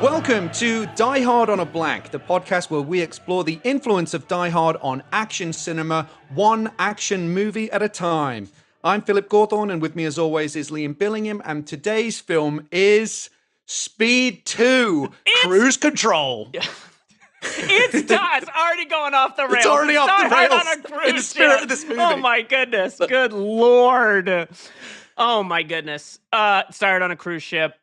Welcome to Die Hard on a Blank, the podcast where we explore the influence of Die Hard on action cinema, one action movie at a time. I'm Philip Gawthorne, and with me as always is Liam Billingham, and today's film is Speed 2, Cruise Control. It's already going off the rails. It's already off the rails on a cruise in the spirit ship. of this movie. Oh my goodness. Good Lord. Oh my goodness. Started on a cruise ship.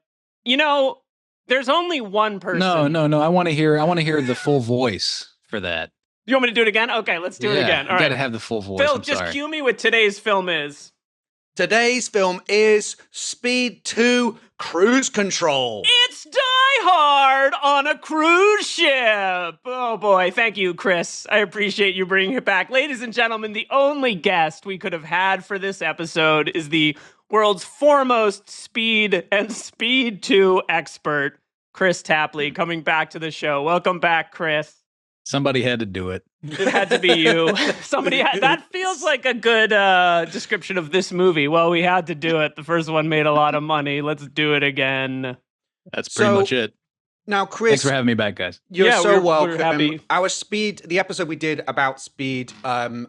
You know, there's only one person. No. I want to hear the full voice for that. You want me to do it again? Okay, let's do it again. All right. You got to have the full voice. Phil, just cue me with today's film is. Today's film is Speed 2, Cruise Control. It's Die Hard on a cruise ship. Oh boy, thank you, Kris. I appreciate you bringing it back. Ladies and gentlemen, the only guest we could have had for this episode is the world's foremost speed and Speed 2 expert, Kris Tapley, coming back to the show. Welcome back, Kris. Somebody had to do it. It had to be you. That feels like a good description of this movie. Well, we had to do it. The first one made a lot of money. Let's do it again. That's pretty much it. Now, Kris, thanks for having me back, guys. You're so welcome. We're happy. Our Speed, the episode we did about Speed, often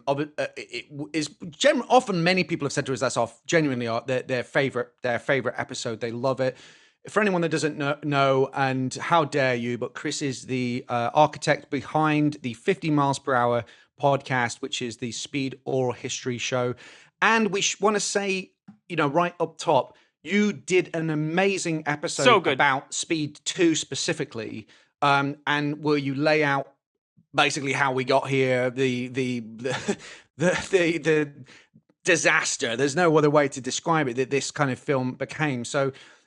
many people have said to us that's genuinely their favorite episode. They love it. For anyone that doesn't know, and how dare you, but Kris is the architect behind the 50 miles per hour podcast, which is the Speed Oral History show. And we want to say, right up top, you did an amazing episode about Speed 2 specifically, and where you lay out basically how we got here, the disaster. There's no other way to describe it that this kind of film became.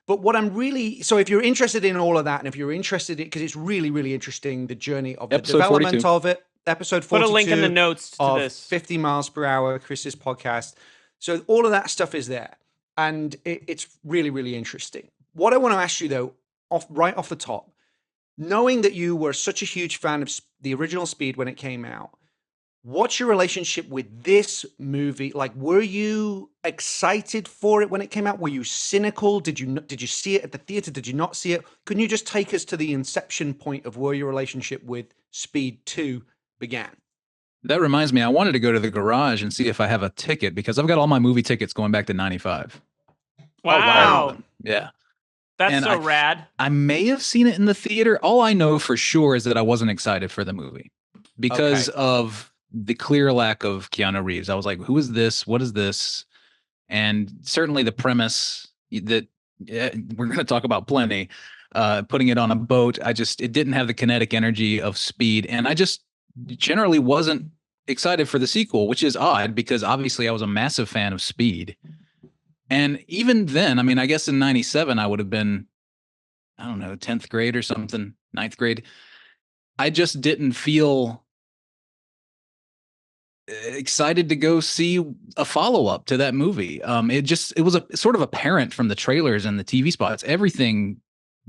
But what if you're interested in all of that, and if you're interested in, because it's really, really interesting, the journey of the development 42. of it, episode 42. Put a link in the notes to this. 50 miles per hour, Kris's podcast. So all of that stuff is there. And it's really, really interesting. What I want to ask you, though, right off the top, knowing that you were such a huge fan of the original Speed when it came out, what's your relationship with this movie? Like, were you excited for it when it came out? Were you cynical? Did you see it at the theater? Did you not see it? Couldn't you just take us to the inception point of where your relationship with Speed 2 began? That reminds me, I wanted to go to the garage and see if I have a ticket, because I've got all my movie tickets going back to 95. Wow. Yeah. That's so rad. I may have seen it in the theater. All I know for sure is that I wasn't excited for the movie because of the clear lack of Keanu Reeves. I was like, who is this? What is this? And certainly the premise that we're going to talk about plenty, putting it on a boat. It didn't have the kinetic energy of Speed. And I just generally wasn't excited for the sequel, which is odd because obviously I was a massive fan of Speed. And even then, I mean, I guess in 97, I would have been, 10th grade or something, 9th grade. I just didn't feel excited to go see a follow-up to that movie. It was a sort of apparent from the trailers and the TV spots. Everything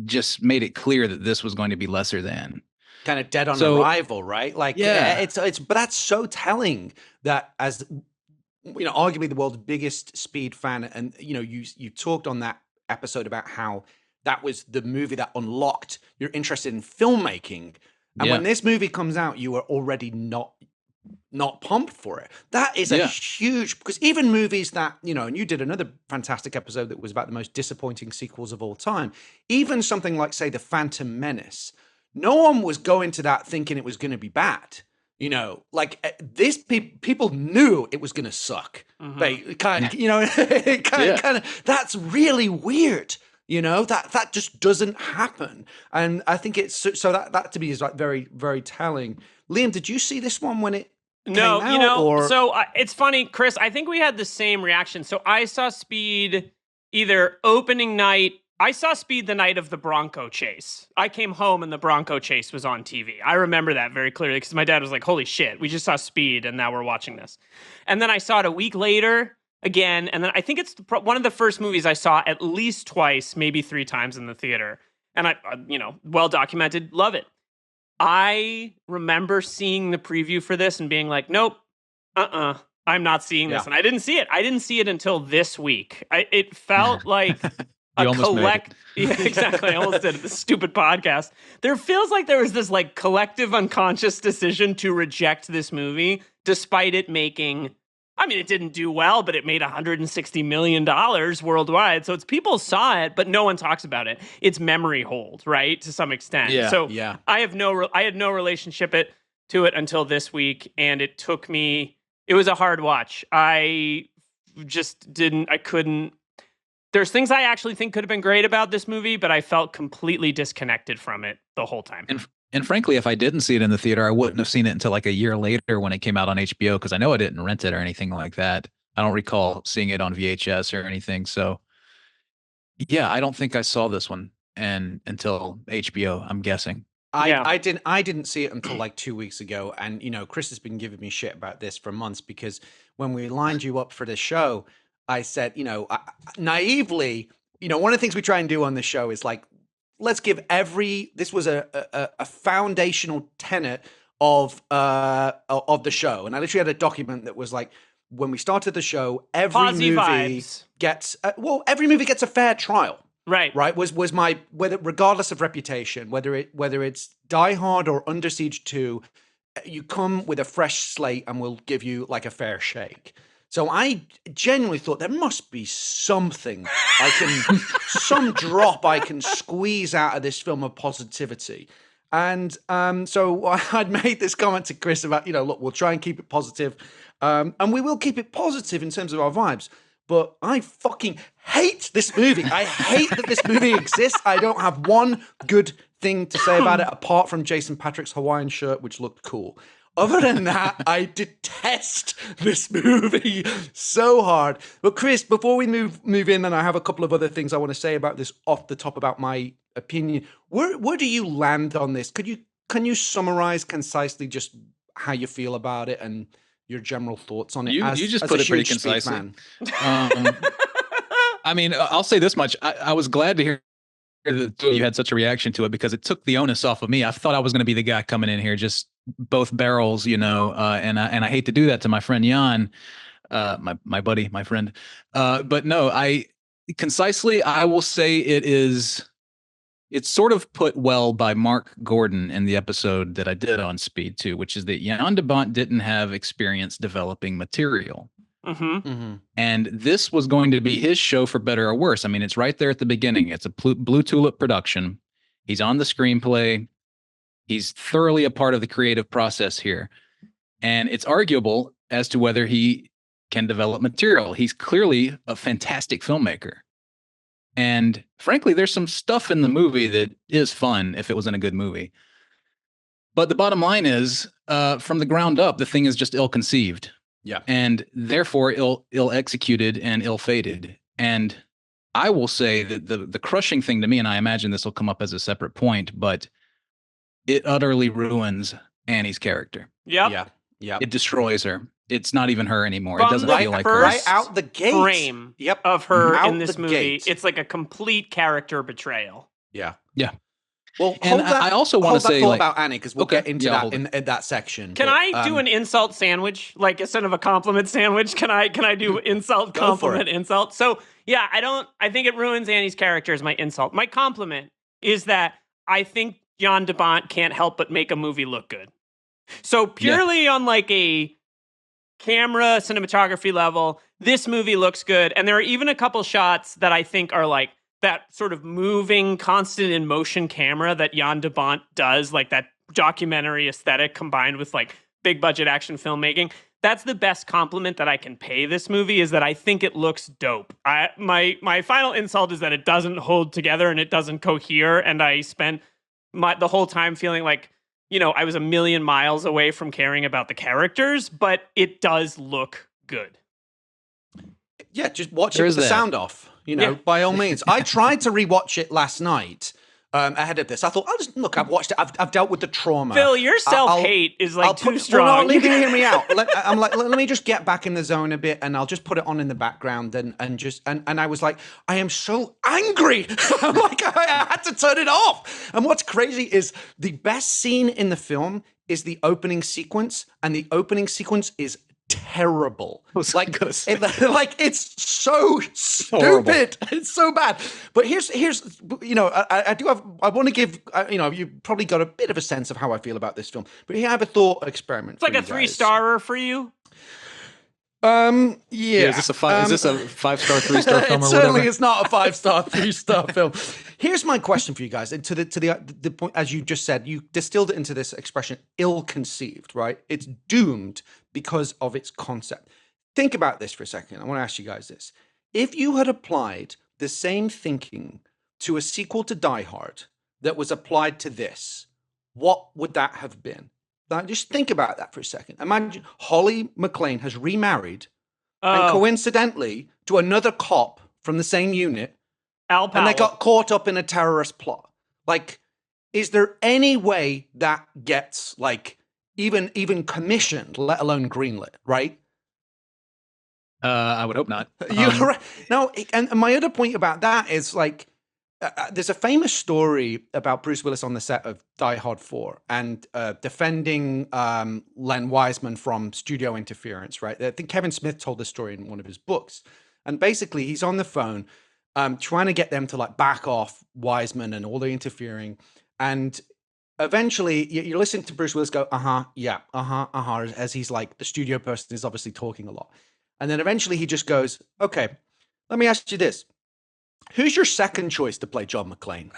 just made it clear that this was going to be lesser than. Kind of dead on arrival, right? Like, but that's so telling that as arguably the world's biggest Speed fan, and you talked on that episode about how that was the movie that unlocked your interest in filmmaking, and when this movie comes out, you were already not pumped for it. That is a huge, because even movies that and you did another fantastic episode that was about the most disappointing sequels of all time. Even something like, say, The Phantom Menace, no one was going to that thinking it was going to be bad. This people knew it was going to suck. Mm-hmm. They kind of, that's really weird. That just doesn't happen. And I think it's so that to me is like very, very telling. Liam, did you see this one when it came out? So it's funny, Kris, I think we had the same reaction. So I saw Speed either opening night. I saw Speed the night of the Bronco chase. I came home and the Bronco chase was on TV. I remember that very clearly because my dad was like, holy shit, we just saw Speed and now we're watching this. And then I saw it a week later again. And then I think it's one of the first movies I saw at least twice, maybe 3 times in the theater. And I well documented, love it. I remember seeing the preview for this and being like, nope, I'm not seeing this. And I didn't see it. I didn't see it until this week. It felt like You almost made it. Yeah, exactly. I almost did it. This stupid podcast. There feels like there was this like collective unconscious decision to reject this movie, despite it making. I mean, it didn't do well, but it made $160 million worldwide. So it's people saw it, but no one talks about it. It's memory hold, right? To some extent. Yeah, so yeah. I had no relationship to it until this week, and it took me. It was a hard watch. I couldn't. There's things I actually think could have been great about this movie, but I felt completely disconnected from it the whole time. And frankly, if I didn't see it in the theater, I wouldn't have seen it until like a year later when it came out on HBO, because I know I didn't rent it or anything like that. I don't recall seeing it on VHS or anything. So yeah, I don't think I saw this one until HBO, I'm guessing. I didn't see it until like 2 weeks ago. And, Kris has been giving me shit about this for months, because when we lined you up for this show, I said, naively, one of the things we try and do on this show is like, let's give this was a foundational tenet of the show. And I literally had a document that was like, when we started the show, every movie gets a fair trial. Right. Was my, regardless of reputation, whether it's Die Hard or Under Siege 2, you come with a fresh slate and we'll give you like a fair shake. So I genuinely thought there must be something some drop I can squeeze out of this film of positivity. And so I'd made this comment to Kris about, look, we'll try and keep it positive. And we will keep it positive in terms of our vibes. But I fucking hate this movie. I hate that this movie exists. I don't have one good thing to say about it apart from Jason Patric's Hawaiian shirt, which looked cool. Other than that, I detest this movie so hard. But Kris, before we move in, and I have a couple of other things I want to say about this off the top about my opinion. Where do you land on this? Can you summarize concisely just how you feel about it and your general thoughts on it? You just put it pretty concisely. I mean, I'll say this much: I was glad to hear that you had such a reaction to it, because it took the onus off of me. I thought I was going to be the guy coming in here just both barrels, and I hate to do that to my friend Jan, my buddy, my friend. But no, I will say it's sort of put well by Mark Gordon in the episode that I did on Speed 2, which is that Jan de Bont didn't have experience developing material. Mm-hmm. Mm-hmm. And this was going to be his show, for better or worse. I mean, it's right there at the beginning. It's a Blue Tulip production. He's on the screenplay. He's thoroughly a part of the creative process here. And it's arguable as to whether he can develop material. He's clearly a fantastic filmmaker. And frankly, there's some stuff in the movie that is fun if it was in a good movie. But the bottom line is, from the ground up, the thing is just ill-conceived. Yeah. And therefore ill-executed and ill-fated. And I will say that the crushing thing to me, and I imagine this will come up as a separate point, but it utterly ruins Annie's character. Yep. Yeah. It destroys her. It's not even her anymore. It doesn't feel like her. Right out the gate. Frame of her in this movie. Gate. It's like a complete character betrayal. Yeah. Yeah. Well, I also want to say about Annie, because we'll get into that in that section. Can I do an insult sandwich, like instead of a compliment sandwich? Can I do insult, compliment, insult? So yeah, I think it ruins Annie's character as my insult. My compliment is that I think Jan de Bont can't help but make a movie look good. So purely on like a camera cinematography level, this movie looks good, and there are even a couple shots that I think are like that sort of moving, constant in motion camera that Jan de Bont does, like that documentary aesthetic combined with like big budget action filmmaking. That's the best compliment that I can pay this movie, is that I think it looks dope. My final insult is that it doesn't hold together and it doesn't cohere, and I spent the whole time feeling like, I was a million miles away from caring about the characters, but it does look good. Yeah, just watch it with the sound off. By all means. I tried to rewatch it last night ahead of this. I thought, I've watched it. I've dealt with the trauma. Phil, your self-hate is like too strong. Well, no, hear me out. Let me just get back in the zone a bit, and I'll just put it on in the background, and I was like, I am so angry. I'm like, I had to turn it off. And what's crazy is the best scene in the film is the opening sequence, and the opening sequence is terrible. Like it's so stupid. It's so bad. But here's I want to give you've probably got a bit of a sense of how I feel about this film. But here I have a thought experiment. It's like a 3-starer for you. Yeah. Is this a 5-star, 3-star film? It certainly is not a 5-star, 3-star film. Here's my question for you guys, and to the point, as you just said, you distilled it into this expression, ill-conceived, right? It's doomed because of its concept. Think about this for a second. I want to ask you guys this: if you had applied the same thinking to a sequel to Die Hard that was applied to this, what would that have been? Now, just think about that for a second. Imagine Holly McClane has remarried, and coincidentally to another cop from the same unit, Al Powell. And they got caught up in a terrorist plot. Like, is there any way that gets even commissioned, let alone greenlit? Right? I would hope not. You're right. No, and my other point about that is there's a famous story about Bruce Willis on the set of Die Hard 4 and defending Len Wiseman from studio interference, right? I think Kevin Smith told this story in one of his books. And basically, he's on the phone trying to get them to back off Wiseman and all the interfering. And eventually, you listen to Bruce Willis go, as he's the studio person is obviously talking a lot. And then eventually he just goes, okay, let me ask you this. Who's your second choice to play John McClane?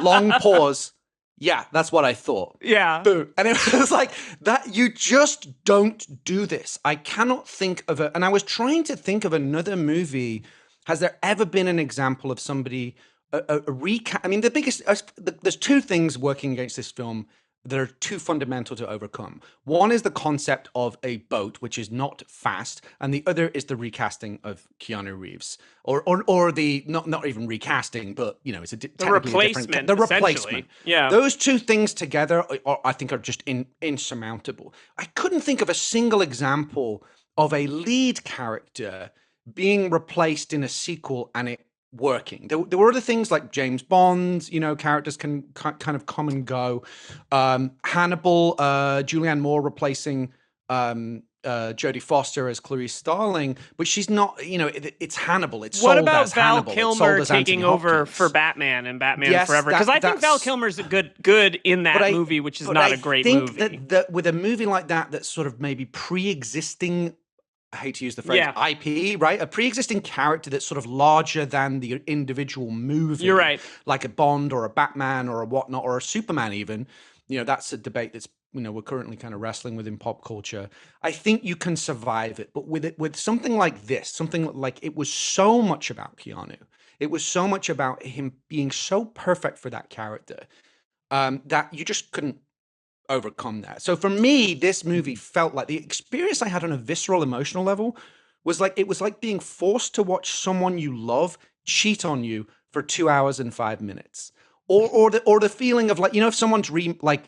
Long pause. Yeah, that's what I thought. Yeah. Boom. And it was like that. You just don't do this. I cannot think of it. And I was trying to think of another movie. Has there ever been an example of somebody, a recast? I mean, there's two things working against this film that are too fundamental to overcome. One is the concept of a boat, which is not fast, and the other is the recasting of Keanu Reeves, or the not even recasting, but it's the replacement. The replacement. Yeah, those two things together, I think, are just insurmountable. I couldn't think of a single example of a lead character being replaced in a sequel and it working. There were other things like James Bond, characters can kind of come and go. Hannibal, Julianne Moore replacing Jodie Foster as Clarice Starling, but she's not, it's Hannibal. It's what sold about as Val Hannibal. Kilmer taking over for Batman and Batman Forever? Because I think Val Kilmer's good in that movie, which is not a great movie. I think that with a movie like that, that's sort of maybe pre-existing, I hate to use the phrase IP, right? A pre-existing character that's sort of larger than the individual movie. You're right. Like a Bond or a Batman or a whatnot or a Superman even. That's a debate that's, we're currently kind of wrestling with in pop culture. I think you can survive it. But with something like this, something like it was so much about Keanu. It was so much about him being so perfect for that character that you just couldn't overcome that. So for me, this movie felt like the experience I had on a visceral emotional level was it was like being forced to watch someone you love cheat on you for 2 hours and 5 minutes, or the feeling of if someone's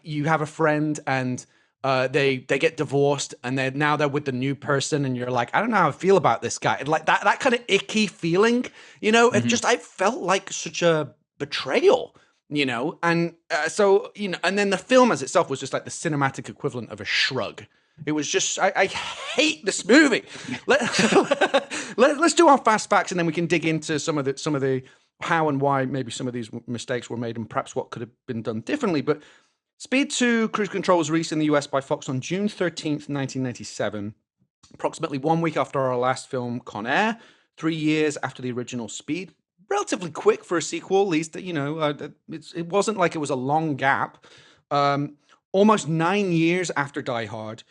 you have a friend and they get divorced and they're with the new person and you're like, I don't know how I feel about this guy, and that kind of icky feeling, it I felt like such a betrayal. And so, and then the film as itself was just like the cinematic equivalent of a shrug. It was just, I hate this movie. Let's do our fast facts and then we can dig into some of the how and why maybe some of these mistakes were made and perhaps what could have been done differently. But Speed 2 Cruise Control was released in the US by Fox on June 13th, 1997, approximately 1 week after our last film, Con Air, 3 years after the original Speed. Relatively quick for a sequel, at least, it wasn't like it was a long gap. Almost 9 years after Die Hard.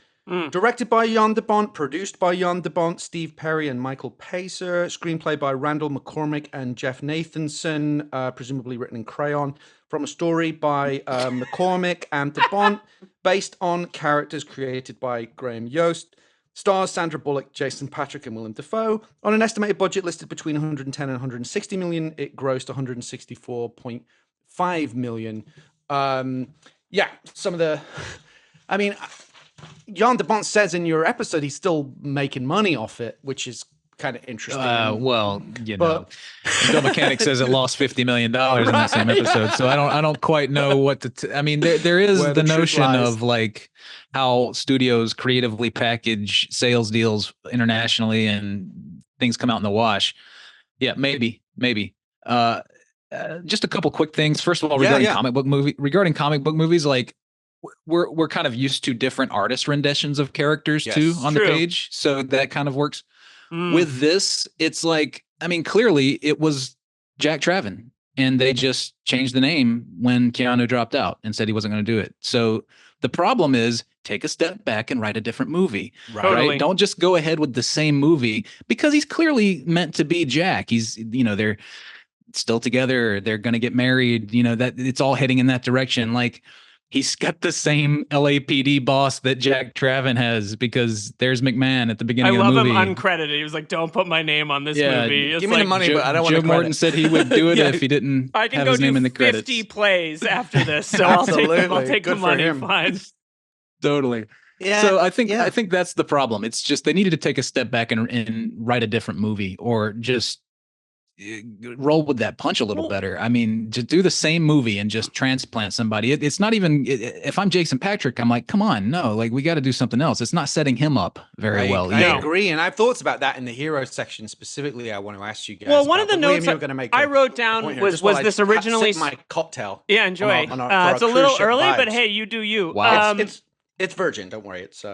Directed by Jan de Bont, produced by Jan de Bont, Steve Perry, and Michael Pacer. Screenplay by Randall McCormick and Jeff Nathanson, presumably written in crayon. From a story by McCormick and de Bont, based on characters created by Graham Yost. Stars Sandra Bullock, Jason Patric, and Willem Dafoe. On an estimated budget listed between 110 and 160 million, it grossed 164.5 million. Some of the, Jan de Bont says in your episode he's still making money off it, which is kind of interesting. Well, Bill Mechanic says it lost $50 million in that same episode, so I don't quite know what to. I mean, there is the notion of like how studios creatively package sales deals internationally, and things come out in the wash. Yeah, maybe. Just a couple quick things. First of all, regarding comic book movies, like we're kind of used to different artist renditions of characters too on the page, so that kind of works. With this, it's like, I mean, clearly it was Jack Traven, and they just changed the name when Keanu dropped out and said he wasn't going to do it. So the problem is, take a step back and write a different movie. Right? Don't just go ahead with the same movie, because he's clearly meant to be Jack. He's, they're still together. They're going to get married. That it's all heading in that direction. Like, he's got the same LAPD boss that Jack Traven has, because there's McMahon at the beginning of the movie. I love him uncredited. He was like, don't put my name on this movie. It's give me the money, but I don't want Joe Morton said he would do it if he didn't have his name in the credits. I can go do 50 plays after this, so I'll take the money. Fine. Totally. Yeah. So I think that's the problem. It's just they needed to take a step back and write a different movie, or just roll with that punch a little better. I mean, to do the same movie and just transplant somebody. It's not even, if I'm Jason Patric, I'm like, come on, no, like we got to do something else. It's not setting him up very well. I agree. And I've thoughts about that in the hero section specifically. I want to ask you guys. Well, one of the notes I wrote down was this originally my cocktail. Yeah, enjoy. It's a little early, but hey, you do you. Wow. It's virgin. Don't worry. It's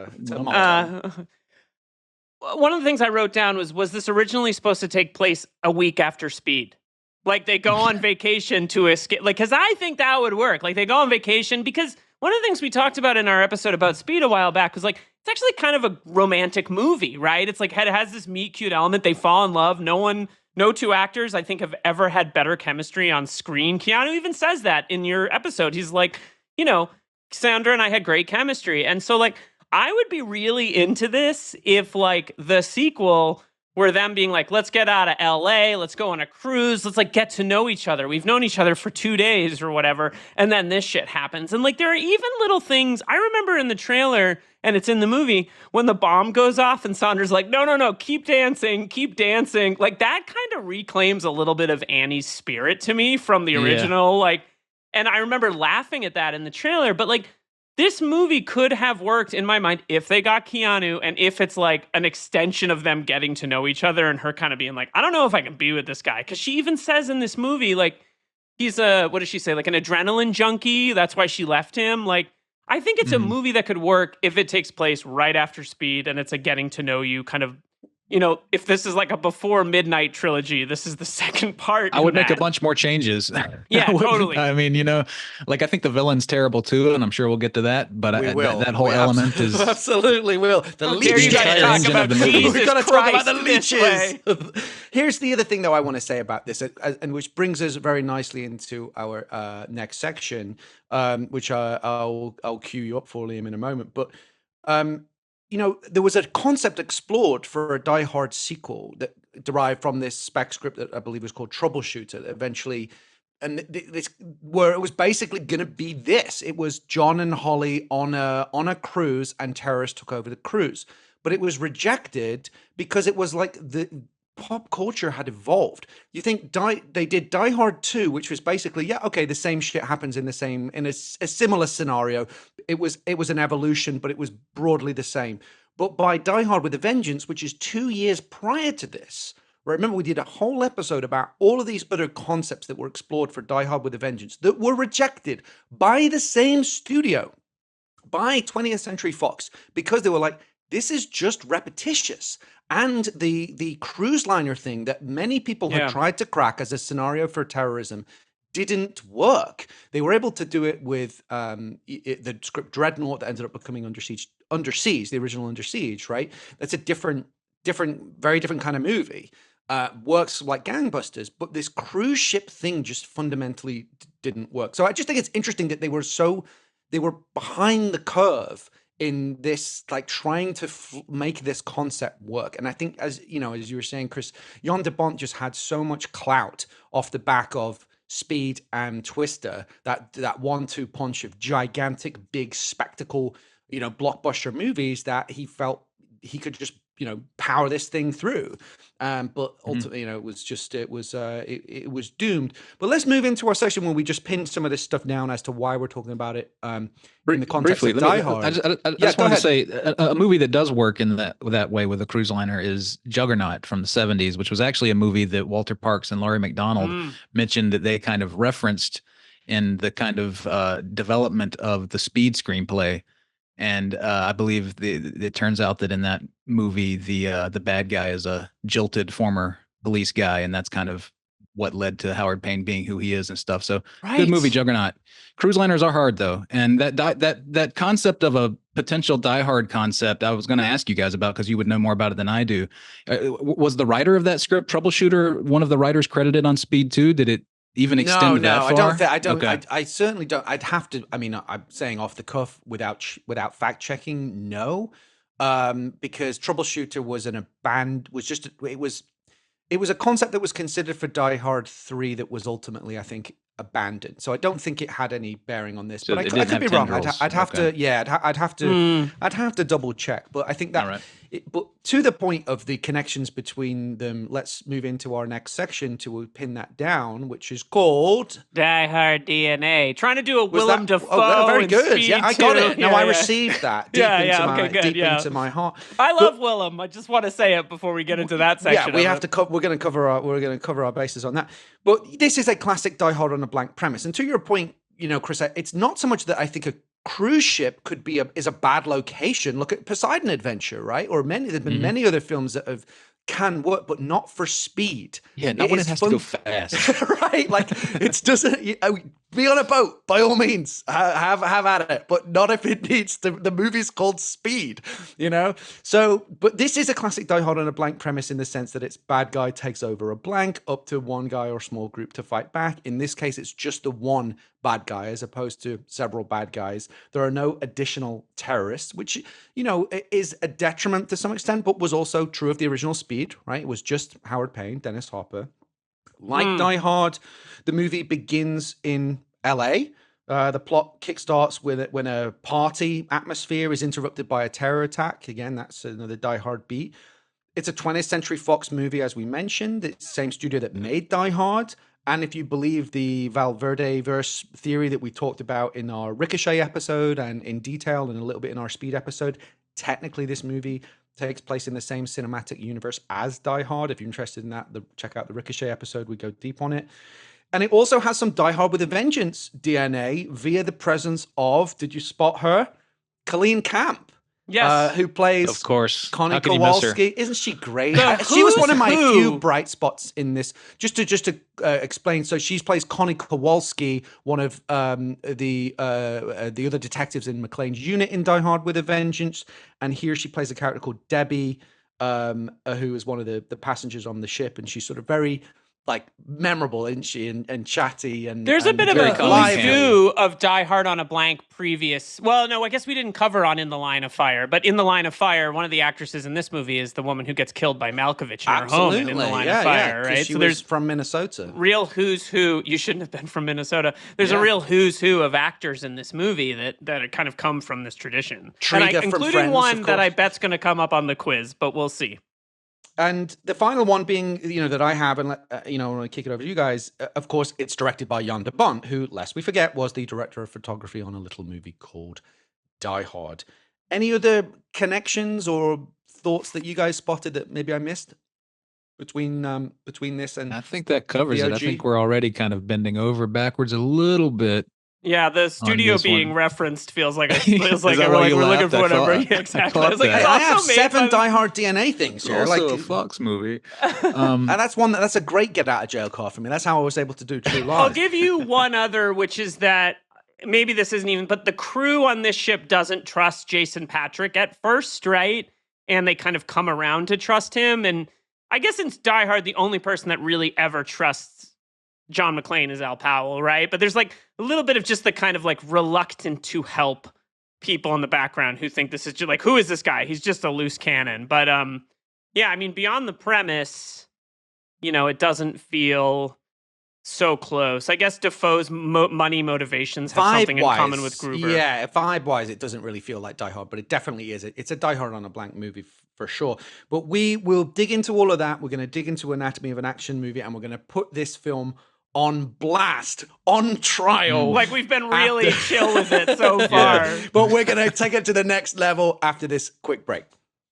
one of the things I wrote down was this originally supposed to take place a week after Speed? Like, they go on vacation to escape, like, because I think that would work. Like, they go on vacation, because one of the things we talked about in our episode about Speed a while back was like, it's actually kind of a romantic movie, right? It's like, it has this meet cute element. They fall in love. No two actors, I think, have ever had better chemistry on screen. Keanu even says that in your episode. He's like, Sandra and I had great chemistry. And so, like, I would be really into this if, like, the sequel were them being like, let's get out of LA, let's go on a cruise, let's, like, get to know each other. We've known each other for 2 days or whatever, and then this shit happens. And, like, there are even little things. I remember in the trailer, and it's in the movie, when the bomb goes off and Sandra's like, no, keep dancing. Like, that kind of reclaims a little bit of Annie's spirit to me from the original, like, and I remember laughing at that in the trailer, but, like, this movie could have worked in my mind if they got Keanu, and if it's like an extension of them getting to know each other and her kind of being like, I don't know if I can be with this guy. Because she even says in this movie, like, he's what does she say? Like an adrenaline junkie. That's why she left him. Like, I think it's a movie that could work if it takes place right after Speed, and it's a getting to know you kind of, if this is like a before midnight trilogy, this is the second part. I would make a bunch more changes. Yeah, totally. I mean, like, I think the villain's terrible too, and I'm sure we'll get to that. But that whole element is absolutely will. The leeches. You guys talk about We've got to talk about the Christ leeches. Here's the other thing, though, I want to say about this, and which brings us very nicely into our next section, which I'll cue you up for, Liam, in a moment. But there was a concept explored for a Die Hard sequel that derived from this spec script that I believe was called Troubleshooter. That eventually, where it was basically going to be this. It was John and Holly on a cruise, and terrorists took over the cruise. But it was rejected because it was like the pop culture had evolved. You think they did Die Hard 2, which was basically, the same shit happens in a similar scenario. It was an evolution, but it was broadly the same. But by Die Hard with a Vengeance, which is 2 years prior to this, right? Remember, we did a whole episode about all of these other concepts that were explored for Die Hard with a Vengeance that were rejected by the same studio, by 20th Century Fox, because they were like, this is just repetitious. And the cruise liner thing that many people had tried to crack as a scenario for terrorism didn't work. They were able to do it with the script Dreadnought that ended up becoming Under Siege, the original Under Siege, right? That's a very different kind of movie. Works like gangbusters, but this cruise ship thing just fundamentally didn't work. So I just think it's interesting that they were behind the curve in this, like, trying to make this concept work. And I think, as you were saying, Chris, Jan de Bont just had so much clout off the back of Speed and Twister, that 1-2 punch of gigantic, big spectacle, blockbuster movies, that he felt he could just power this thing through. But ultimately, it was doomed. But let's move into our section where we just pinned some of this stuff down as to why we're talking about it in the context briefly, of Die Hard. I just wanted to say a movie that does work in that way with a cruise liner is Juggernaut from the 70s, which was actually a movie that Walter Parkes and Laurie McDonald mentioned that they kind of referenced in the kind of development of the Speed screenplay. And I believe it turns out that in that movie, the bad guy is a jilted former police guy, and that's kind of what led to Howard Payne being who he is and stuff. So good movie, Juggernaut. Cruise liners are hard though, and that concept of a potential Die Hard concept, I was going to ask you guys about because you would know more about it than I do. Was the writer of that script, Troubleshooter, one of the writers credited on Speed 2? Did it even extend that far? I don't. Okay. I certainly don't. I'd have to. I mean, I'm saying off the cuff without fact checking. No, because Troubleshooter was it was a concept that was considered for Die Hard 3 that was ultimately, I think, abandoned. So I don't think it had any bearing on this. So but I could be wrong. I'd have to. Yeah, I'd have to double check. But I think that. Right. But to the point of the connections between them, let's move into our next section to pin that down, which is called Die Hard DNA. Trying to do a Willem Dafoe. Oh, very good. Speed I got it. Yeah, No, I received that deep into my heart. I love Willem. I just want to say it before we get into that section. Yeah, we have to. We're going to cover our bases on that. But this is a classic Die Hard on a blank premise. And to your point, Chris, it's not so much that I think a cruise ship is a bad location. Look at Poseidon Adventure, right? Or there's been many other films that can work, but not for speed. Yeah, not when it has to go fast. Right? Like it doesn't. Be on a boat by all means. Have at it, but not if it needs to. The movie's called Speed, So, but this is a classic Die Hard on a blank premise in the sense that it's bad guy takes over a blank, up to one guy or small group to fight back. In this case, it's just the one bad guy as opposed to several bad guys. There are no additional terrorists, which is a detriment to some extent, but was also true of the original Speed. Right? It was just Howard Payne, Dennis Hopper. Like Die Hard, the movie begins in LA. The plot kickstarts when a party atmosphere is interrupted by a terror attack. Again, that's another Die Hard beat. It's a 20th Century Fox movie, as we mentioned. It's the same studio that made Die Hard. And if you believe the Valverde-verse theory that we talked about in our Ricochet episode and in detail and a little bit in our Speed episode, technically this movie takes place in the same cinematic universe as Die Hard. If you're interested in that, check out the Ricochet episode. We go deep on it. And it also has some Die Hard with a Vengeance DNA via the presence of, did you spot her? Colleen Camp. Yes. Who plays, of course, Connie Kowalski. Isn't she great? She was one of my few bright spots in this. Just to explain, so she plays Connie Kowalski, one of the other detectives in McClane's unit in Die Hard with a Vengeance, and here she plays a character called Debbie, who is one of the passengers on the ship, and she's sort of very memorable, isn't she? And chatty and there's a bit of a who's who of Die Hard on a blank previous. Well, no, I guess we didn't cover on In the Line of Fire, but In the Line of Fire, one of the actresses in this movie is the woman who gets killed by Malkovich in her home in The Line of Fire, right? She was from Minnesota. Real who's who. You shouldn't have been from Minnesota. There's a real who's who of actors in this movie that kind of come from this tradition, including Friends, one that I bet's going to come up on the quiz, but we'll see. And the final one being, that I have, and I want to kick it over to you guys. Of course, it's directed by Jan de Bont, who, lest we forget, was the director of photography on a little movie called Die Hard. Any other connections or thoughts that you guys spotted that maybe I missed between this and? I think that covers it. I think we're already kind of bending over backwards a little bit. Yeah, the studio being referenced feels like we're looking for whatever. Yeah, exactly. I have 7 Die Hard DNA things here. Also a Fox movie. And that's a great get out of jail card for me. That's how I was able to do True Lies. I'll give you one other, which is that maybe this isn't even, but the crew on this ship doesn't trust Jason Patric at first, right? And they kind of come around to trust him. And I guess in Die Hard, the only person that really ever trusts John McClane is Al Powell, right? But there's a little bit of just the kind of reluctant to help people in the background who think this is just who is this guy? He's just a loose cannon. But yeah, I mean, beyond the premise, it doesn't feel so close. I guess Dafoe's money motivations have something in common with Gruber. Yeah, vibe-wise, it doesn't really feel like Die Hard, but it definitely is. It's a Die Hard on a blank movie for sure. But we will dig into all of that. We're going to dig into Anatomy of an Action movie, and we're going to put this film on blast, on trial. Like we've been really chill with it so far. But we're going to take it to the next level after this quick break.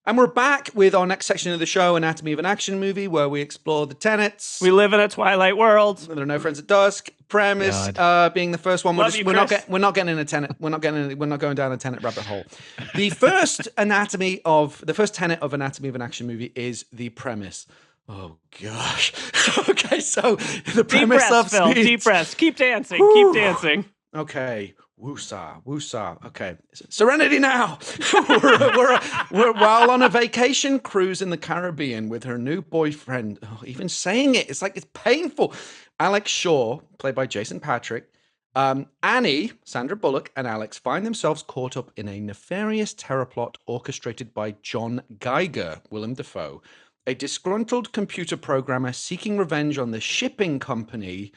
And we're back with our next section of the show, Anatomy of an Action Movie, where we explore the tenets. We live in a Twilight world. There are no friends at dusk. Premise being the first one. We're not getting in a tenet. We're not going down a tenet rabbit hole. The first tenet of Anatomy of an Action movie is the premise. Oh gosh. Okay, so the premise of Speed. Deep breaths. Keep dancing. Keep dancing. Okay. Woosah. Okay. Serenity now. we're while on a vacation cruise in the Caribbean with her new boyfriend. Oh, even saying it's like it's painful. Alex Shaw, played by Jason Patric. Annie, Sandra Bullock, and Alex find themselves caught up in a nefarious terror plot orchestrated by John Geiger, Willem Dafoe, a disgruntled computer programmer seeking revenge on the shipping company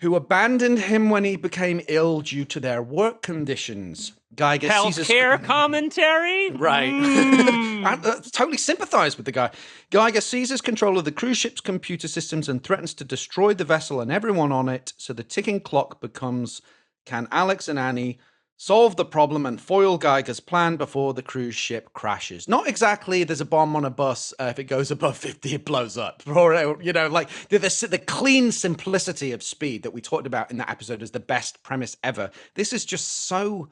who abandoned him when he became ill due to their work conditions. Geiger healthcare commentary? Right. I totally sympathize with the guy. Geiger seizes control of the cruise ship's computer systems and threatens to destroy the vessel and everyone on it, so the ticking clock becomes, can Alex and Annie solve the problem and foil Geiger's plan before the cruise ship crashes? Not exactly there's a bomb on a bus, if it goes above 50, it blows up. Or, like the clean simplicity of Speed that we talked about in that episode is the best premise ever. This is just so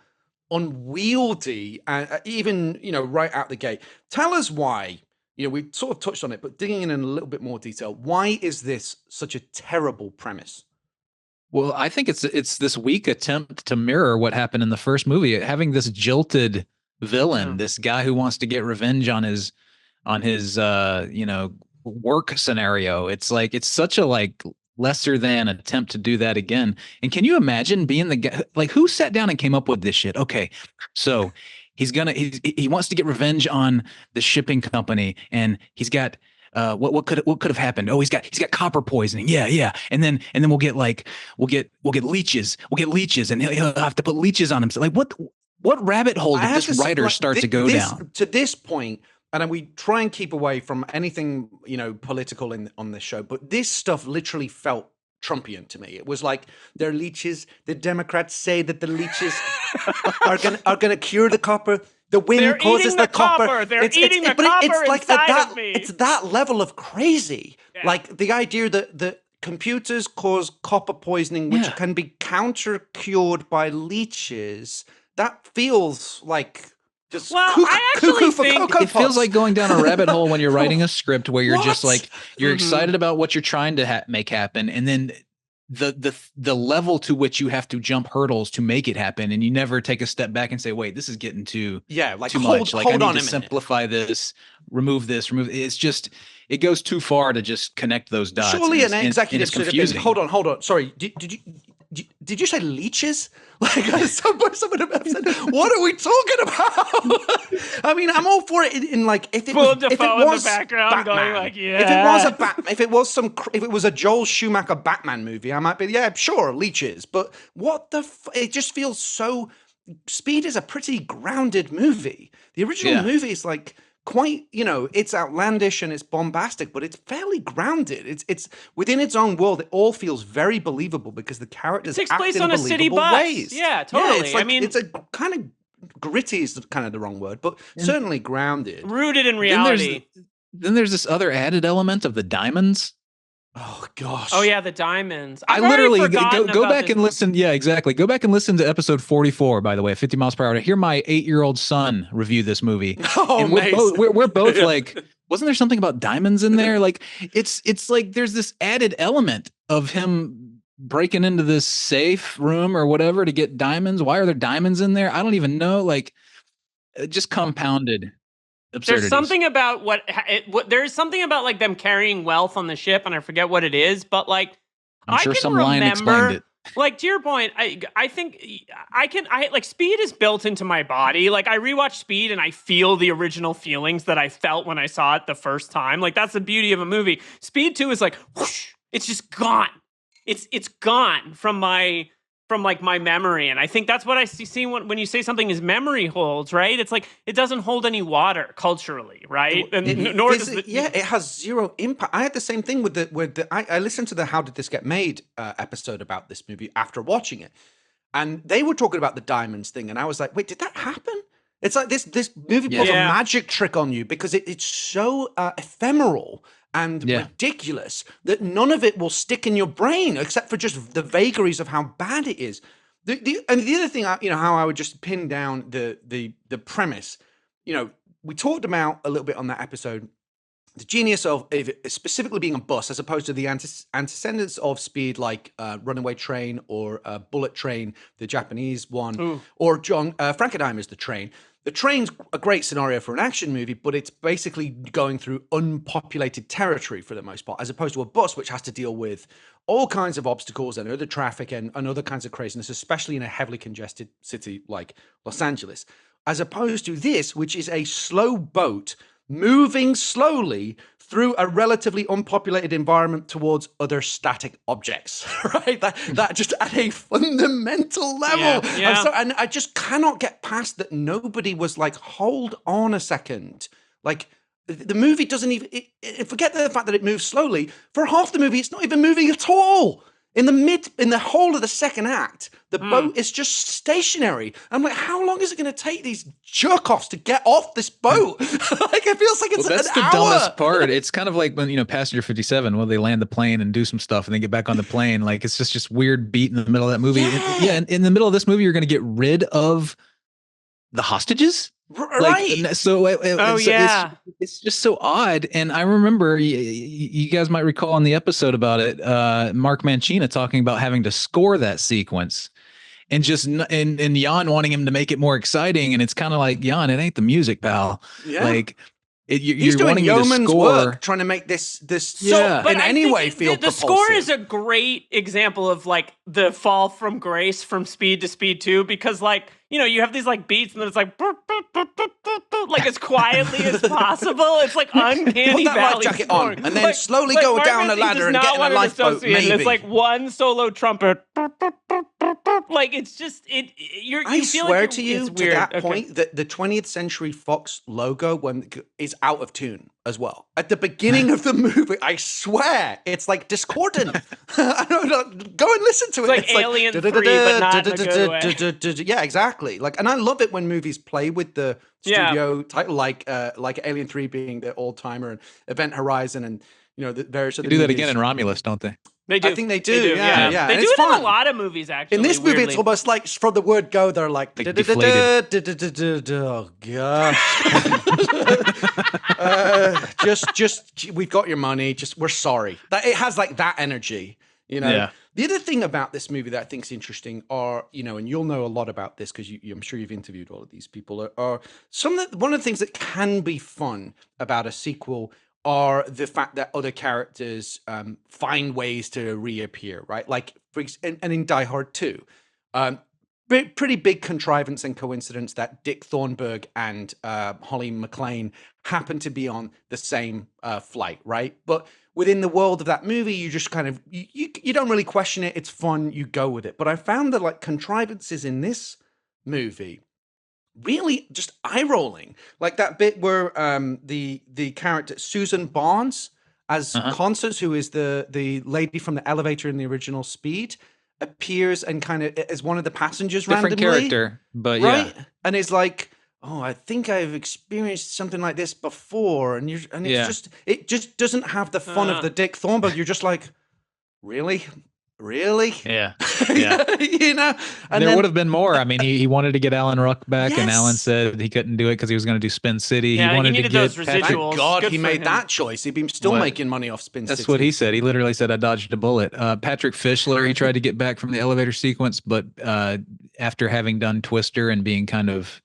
unwieldy, even, right out the gate. Tell us why. We sort of touched on it, but digging in a little bit more detail, why is this such a terrible premise? Well, I think it's this weak attempt to mirror what happened in the first movie, having this jilted villain, this guy who wants to get revenge on his work scenario. It's like it's such a lesser than attempt to do that again. And can you imagine being the guy who sat down and came up with this shit? Okay, so he wants to get revenge on the shipping company, and he's got. What could have happened? Oh, he's got copper poisoning. Yeah. And then we'll get leeches. We'll get leeches, and he'll have to put leeches on himself. What rabbit hole did this writer start to go down? To this point, and we try and keep away from anything political on this show, but this stuff literally felt Trumpian to me. It was like they're leeches. The Democrats say that the leeches are gonna cure the copper. The wind causes the copper. They're eating the copper inside of me. It's that level of crazy. Yeah. Like the idea that the computers cause copper poisoning, which can be counter-cured by leeches. That feels like just I actually think it feels like going down a rabbit hole when you're writing a script where you're just you're excited about what you're trying to make happen, and then the level to which you have to jump hurdles to make it happen, and you never take a step back and say, wait, this is getting too much. I need to simplify this, remove this. It's just, it goes too far to just connect those dots. Surely an executive should have been, hold on. Sorry, did you say leeches? Someone have said, what are we talking about? I mean, I'm all for it if it was in the background Batman, going if it was a Joel Schumacher Batman movie, I might be sure, leeches. But what it just feels so. Speed is a pretty grounded movie. The original movie is quite, it's outlandish and it's bombastic, but it's fairly grounded. It's within its own world. It all feels very believable because the characters act in believable city bus. Ways. Yeah, totally. Yeah, it's a kind of gritty is kind of the wrong word, but certainly grounded, rooted in reality. Then there's this other added element of the diamonds. Oh gosh. Oh yeah, the diamonds. I literally go back and listen. Yeah, exactly. Go back and listen to episode 44, by the way, 50 miles per hour, to hear my 8-year-old son review this movie. Oh, and we're both like, wasn't there something about diamonds in there? It's like there's this added element of him breaking into this safe room or whatever to get diamonds. Why are there diamonds in there? I don't even know. Just compounded. There's something about there's something about them carrying wealth on the ship, and I forget what it is, but I'm sure some line explained it. To your point, I think Speed is built into my body. I rewatch Speed and I feel the original feelings that I felt when I saw it the first time. That's the beauty of a movie. Speed 2 is whoosh, it's just gone. it's gone from my memory. And I think that's what I see when you say something is memory holds, right? It's like it doesn't hold any water culturally, right? It has zero impact. I had the same thing I listened to the How Did This Get Made episode about this movie after watching it. And they were talking about the diamonds thing, and I was like, wait, did that happen? It's like this movie pulls a magic trick on you because it's so ephemeral and ridiculous that none of it will stick in your brain except for just the vagaries of how bad it is. And the other thing, how I would just pin down the premise, we talked about a little bit on that episode, the genius of specifically being a bus as opposed to the antecedents of Speed, like Runaway Train or Bullet Train, the Japanese one, or John Frankenheimer's The Train. The Train's a great scenario for an action movie, but it's basically going through unpopulated territory for the most part, as opposed to a bus, which has to deal with all kinds of obstacles and other traffic and other kinds of craziness, especially in a heavily congested city like Los Angeles, as opposed to this, which is a slow boat moving slowly through a relatively unpopulated environment towards other static objects, right? That just at a fundamental level. Yeah. And I just cannot get past that nobody was like, hold on a second. Like, the movie doesn't even, forget the fact that it moves slowly. For half the movie, it's not even moving at all. In the whole of the second act, the boat is just stationary. I'm like, how long is it going to take these jerk-offs to get off this boat? Like, it feels like it's that's an the hour. dumbest part. It's kind of like when, Passenger 57, when they land the plane and do some stuff and then get back on the plane. Like, it's just weird beat in the middle of that movie. And in the middle of this movie, you're going to get rid of the hostages? Right. It's just so odd. And I remember you guys might recall on the episode about it, Mark Mancina talking about having to score that sequence and and Jan wanting him to make it more exciting. And it's kind of like, Jan, it ain't the music, pal. Yeah. Like, He's doing yeoman's work trying to make this in any way feel the score is a great example of like the fall from grace from Speed to Speed 2, because like, you have these like beats and then it's like as quietly as possible. It's like uncanny Put that valley life jacket score. on and then slowly go down the ladder and get in a lifeboat. Maybe it's like one solo trumpet. Like, it's just I swear to you, to that point, that the 20th Century Fox logo is out of tune as well. At the beginning of the movie, I swear, it's like discordant. I don't know. Go and listen to it. It's like Alien 3, but not in a good way. Yeah, exactly. Like, and I love it when movies play with the studio title, like Alien 3 being the all-timer and Event Horizon, and the various other. They do that again in Romulus, don't they? They do. I think they do. Yeah. They and do it in a lot of movies, actually. In this movie, it's almost like from the word go, they're like deflated. Oh gosh. Just we've got your money. Just we're sorry. That it has like that energy. Yeah. The other thing about this movie that I think is interesting are, and you'll know a lot about this because I'm sure you've interviewed all of these people, are one of the things that can be fun about a sequel are the fact that other characters find ways to reappear, right? Like, and in Die Hard 2, pretty big contrivance and coincidence that Dick Thornburg and Holly McClane happen to be on the same flight, right? But within the world of that movie, you just kind of, you don't really question it. It's fun. You go with it. But I found that like contrivances in this movie really just eye-rolling. Like that bit where the character Susan Barnes as Constance, who is the lady from the elevator in the original Speed, appears and kind of as one of the passengers randomly. Different character, but right? And is like, oh, I think I've experienced something like this before. And it just doesn't have the fun of the Dick Thornburg. You're just like, really? Yeah. And there would have been more. I mean, he wanted to get Alan Ruck back, and Alan said he couldn't do it because he was going to do Spin City. Yeah, he wanted needed to get those residuals. Thank God Good he for made him. that choice. He'd been still making money off Spin City. That's what he said. He literally said, I dodged a bullet. Patrick Fischler, he tried to get back from the elevator sequence, but after having done Twister and being kind of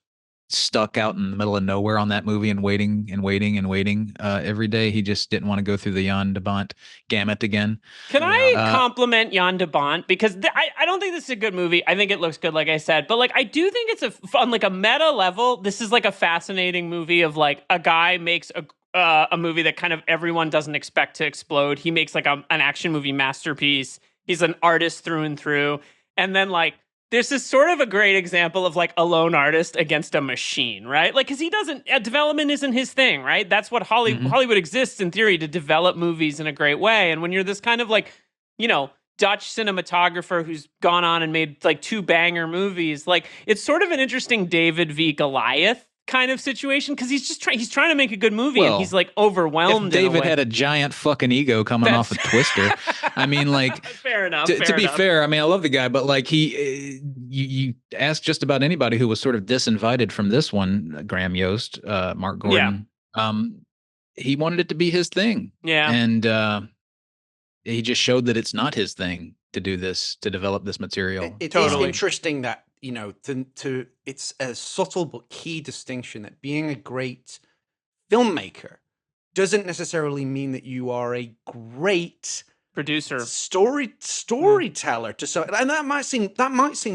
stuck out in the middle of nowhere on that movie and waiting every day, he just didn't want to go through the Jan de Bont gamut again. Can I compliment Jan de Bont? Because I don't think this is a good movie. I think it looks good, like I said, but like I do think it's on like a meta level. This is like a fascinating movie of like a guy makes a movie that kind of everyone doesn't expect to explode. He makes like an action movie masterpiece, He's an artist through and through. And then like this is sort of a great example of like a lone artist against a machine, right? Like, because he doesn't, development isn't his thing, right? That's what Hollywood exists in theory, to develop movies in a great way. And when you're this kind of like, you know, Dutch cinematographer who's gone on and made like 2 banger movies, like it's sort of an interesting David v. Goliath kind of situation, because he's trying to make a good movie, and he's like overwhelmed. If David had a giant fucking ego coming off a Twister, I mean, like, fair enough. To be fair, I mean, I love the guy, but like you ask just about anybody who was sort of disinvited from this one, Graham Yost, Mark Gordon, he wanted it to be his thing, and he just showed that it's not his thing to do this, to develop this material. It is interesting that, you know, it's a subtle but key distinction that being a great filmmaker doesn't necessarily mean that you are a great producer, storyteller. And that might seem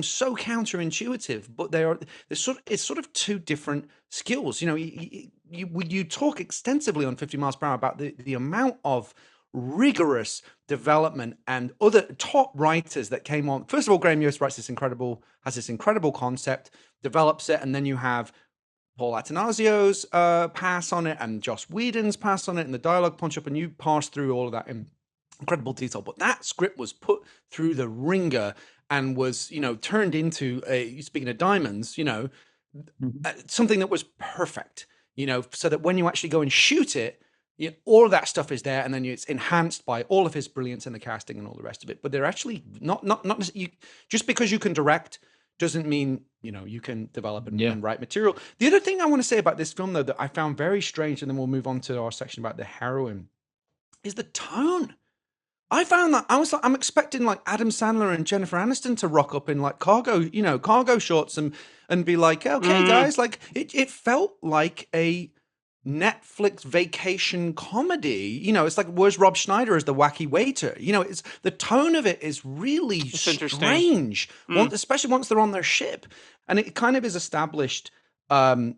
so counterintuitive, but it's sort of 2 different skills. You know, you talk extensively on 50 Miles Per Hour about the amount of rigorous development and other top writers that came on. First of all, Graham Yost has this incredible concept, develops it, and then you have Paul Attanasio's pass on it and Joss Whedon's pass on it and the dialogue punch up, and you pass through all of that in incredible detail. But that script was put through the ringer and was, you know, turned into speaking of diamonds, you know, something that was perfect, you know, so that when you actually go and shoot it, all of that stuff is there, and then it's enhanced by all of his brilliance in the casting and all the rest of it. But they're actually not just because you can direct doesn't mean, you know, you can develop and write material. The other thing I want to say about this film, though, that I found very strange, and then we'll move on to our section about the heroine, is the tone. I found that I'm expecting like Adam Sandler and Jennifer Aniston to rock up in like cargo shorts and be like, okay, guys, like it felt like a Netflix vacation comedy. You know, it's like, where's Rob Schneider as the wacky waiter? You know, it's the tone of it is really strange, especially once they're on their ship, and it kind of is established. And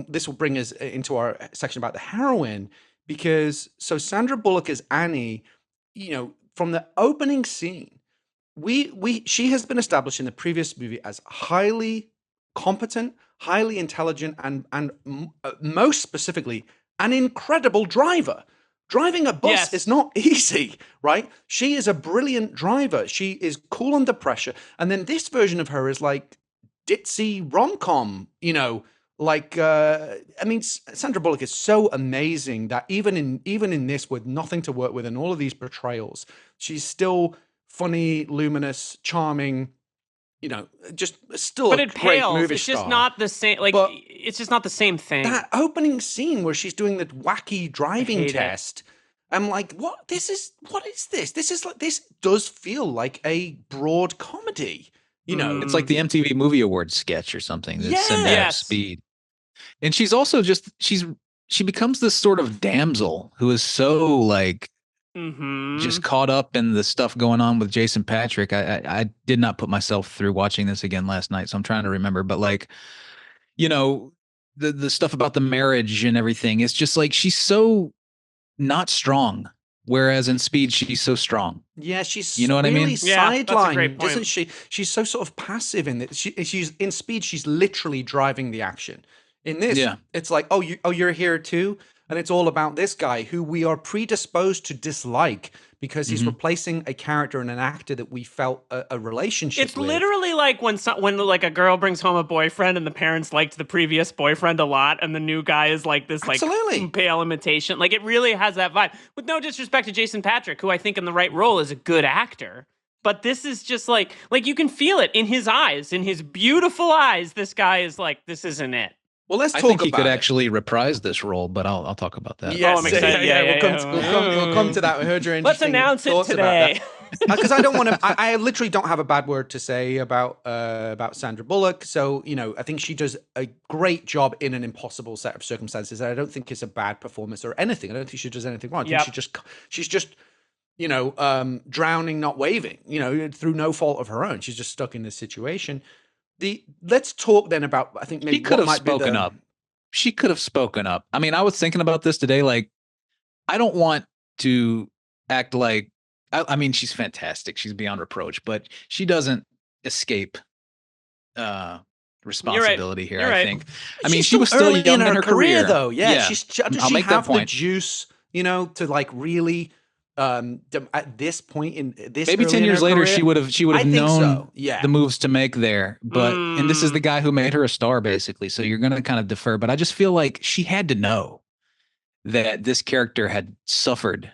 this will bring us into our section about the heroine, because so Sandra Bullock is Annie. You know, from the opening scene, she has been established in the previous movie as highly competent, highly intelligent, and most specifically, an incredible driver. Driving a bus is not easy, right? She is a brilliant driver. She is cool under pressure. And then this version of her is like ditzy rom-com, you know, like, I mean, Sandra Bullock is so amazing that even in this, with nothing to work with and all of these portrayals, she's still funny, luminous, charming, you know, just still a great movie it's star. Just not the same. Like, but it's just not the same thing. That opening scene where she's doing the wacky driving test, I'm like, what is this? This does feel like a broad comedy. You know, it's like the MTV Movie Awards sketch or something. That's send out speed. And she's also she becomes this sort of damsel who is so like just caught up in the stuff going on with Jason Patric. I did not put myself through watching this again last night, so I'm trying to remember. But like, you know, the stuff about the marriage and everything, it's just like she's so not strong. Whereas in Speed, she's so strong. Yeah, she's you know what really I mean? sidelined, isn't she? She's so sort of passive in it. She's in Speed. She's literally driving the action. In this, it's like, you're here too, and it's all about this guy who we are predisposed to dislike because he's replacing a character and an actor that we felt a relationship with. It's literally like when like a girl brings home a boyfriend and the parents liked the previous boyfriend a lot, and the new guy is like this like pale imitation. Like, it really has that vibe. With no disrespect to Jason Patric, who I think in the right role is a good actor. But this is just like you can feel it in his eyes, in his beautiful eyes. This guy is like, this isn't it. Well, let's talk about it. I think he could it. actually reprise this role, but I'll talk about that. Yes, I'm excited. We'll come to that. We heard your interesting Let's announce it today. Because I don't want to. I literally don't have a bad word to say about Sandra Bullock. So, you know, I think she does a great job in an impossible set of circumstances. And I don't think it's a bad performance or anything. I don't think she does anything wrong. I think she's just, you know, drowning, not waving. You know, through no fault of her own. She's just stuck in this situation. Let's talk then about, I think maybe she could have spoken up. She could have spoken up. I mean, I was thinking about this today. Like, I don't want to act like I mean, she's fantastic. She's beyond reproach, but she doesn't escape responsibility here. You're I right. think. I mean, She's she was still early young in her career, though. Yeah, Yeah, does I'll she make that have the point. juice, you know, to like really at this point in this Maybe 10 years later she would have I think known so. Yeah. the moves to make there. But and this is the guy who made her a star, basically. So you're gonna kind of defer. But I just feel like she had to know that this character had suffered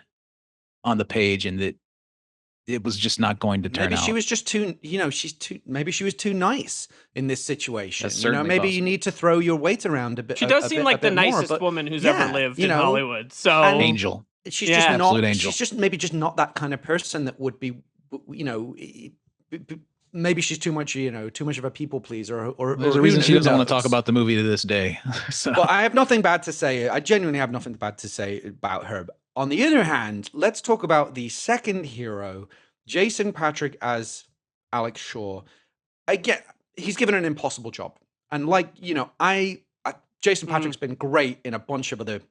on the page and that it was just not going to turn out. Maybe she was just too, you know, maybe she was too nice in this situation. That's you know, certainly maybe you possible. need to throw your weight around a bit. She does a seem bit- like a the bit more, nicest but woman who's yeah, ever lived you in know, Hollywood. So and Angel. she's Yeah. just not. Absolute angel. She's just maybe just not that kind of person that would be, you know. Maybe she's too much, you know, too much of a people pleaser. Or There's a who- reason she who doesn't want to knows? talk about the movie to this day. So Well, I have nothing bad to say. I genuinely have nothing bad to say about her. On the other hand, let's talk about the second hero, Jason Patric as Alex Shaw. Again, he's given an impossible job. And like, you know, Jason Patric's been great in a bunch of other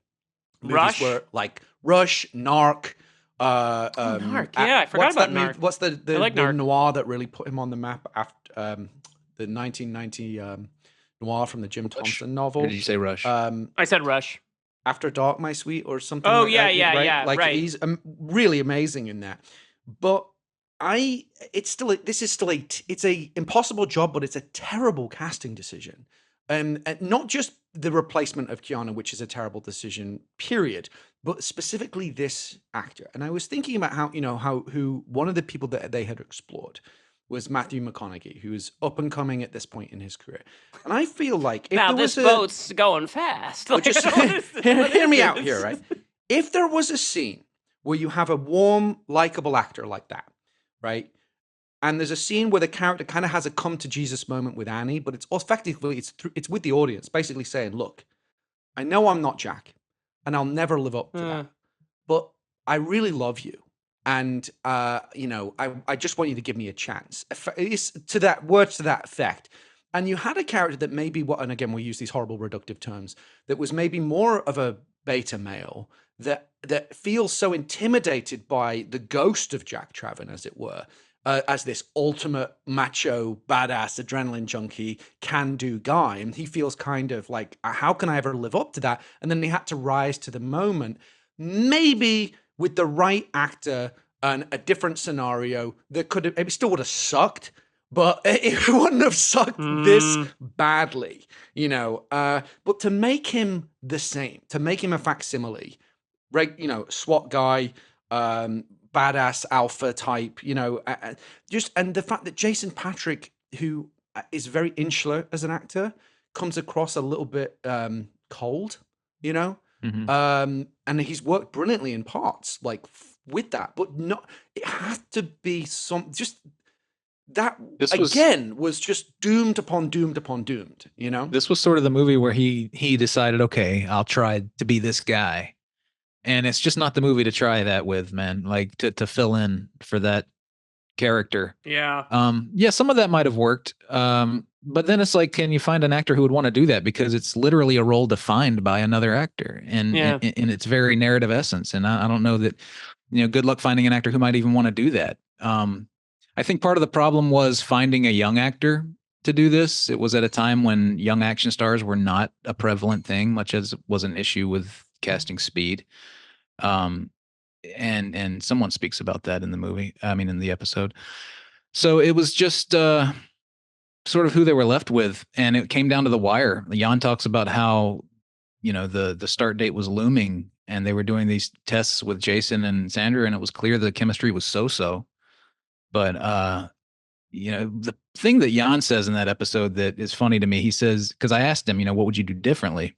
movies Rush? where like Rush, Narc, Narc. Yeah, I forgot about Narc. What's the I like Narc. noir that really put him on the map after the 1990 noir from the Jim Thompson or novel? did you say Rush? I said Rush. After Dark, My Sweet, or something. Oh, like yeah, that, yeah, right? yeah, Like right. he's really amazing in that. But it's a impossible job, but it's a terrible casting decision. And not just the replacement of Keanu, which is a terrible decision, period, but specifically this actor. And I was thinking about who one of the people that they had explored was Matthew McConaughey, who is up and coming at this point in his career. And I feel like if Now there this was boat's going fast. Well, Like, just hear me out here, right? If there was a scene where you have a warm, likable actor like that, right? And there's a scene where the character kind of has a come to Jesus moment with Annie, but it's effectively it's with the audience, basically saying, "Look, I know I'm not Jack, and I'll never live up to that, but I really love you, and I just want you to give me a chance." It's to that words to that effect. And you had a character that maybe and again we use these horrible reductive terms, that was maybe more of a beta male that feels so intimidated by the ghost of Jack Traven, as it were, as this ultimate macho, badass, adrenaline junkie, can-do guy. And he feels kind of like, how can I ever live up to that? And then he had to rise to the moment, maybe with the right actor and a different scenario that it still would have sucked, but it wouldn't have sucked this badly, you know. But to make him the same, to make him a facsimile, SWAT guy, badass alpha type, and the fact that Jason Patric, who is very insular as an actor, comes across a little bit cold, and he's worked brilliantly in parts like with that, but not. It has to be that was just doomed upon doomed upon doomed, This was sort of the movie where he decided, okay, I'll try to be this guy. And it's just not the movie to try that with, man. Like to fill in for that character. Yeah. Yeah, some of that might have worked. But then it's like, can you find an actor who would want to do that? Because it's literally a role defined by another actor and in its very narrative essence. And I don't know that, good luck finding an actor who might even want to do that. I think part of the problem was finding a young actor to do this. It was at a time when young action stars were not a prevalent thing, much as was an issue with casting Speed. And someone speaks about that in the movie. I mean, in the episode. So it was just sort of who they were left with, and it came down to the wire. Jan talks about how the start date was looming, and they were doing these tests with Jason and Sandra, and it was clear the chemistry was so-so. But the thing that Jan says in that episode that is funny to me, he says, because I asked him, what would you do differently?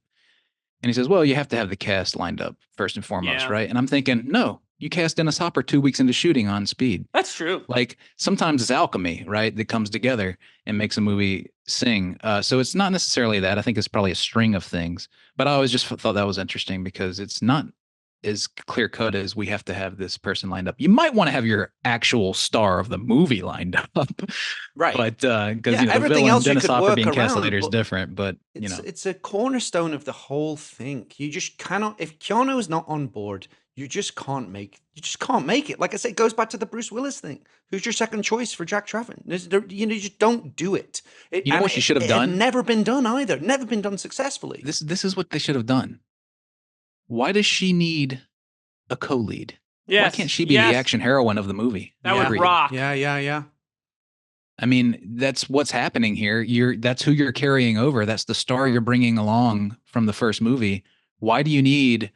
And he says, well, you have to have the cast lined up first and foremost, right? And I'm thinking, no, you cast Dennis Hopper 2 weeks into shooting on Speed. That's true. Like sometimes it's alchemy, right? That comes together and makes a movie sing. So it's not necessarily that. I think it's probably a string of things. But I always just thought that was interesting because it's not as clear cut as we have to have this person lined up. You might want to have your actual star of the movie lined up, right? But because the everything villain else Dennis Hopper being around, cast later is different. But it's a cornerstone of the whole thing. You just cannot. If Keanu is not on board, you just can't make it. Like I said, it goes back to the Bruce Willis thing. Who's your second choice for Jack Traven? You just don't do it. You know what you should have done? It had never been done either. Never been done successfully. This is what they should have done. Why does she need a co-lead? Yes. Why can't she be the action heroine of the movie? That would rock. Yeah. I mean, that's what's happening here. That's who you're carrying over. That's the star you're bringing along from the first movie. Why do you need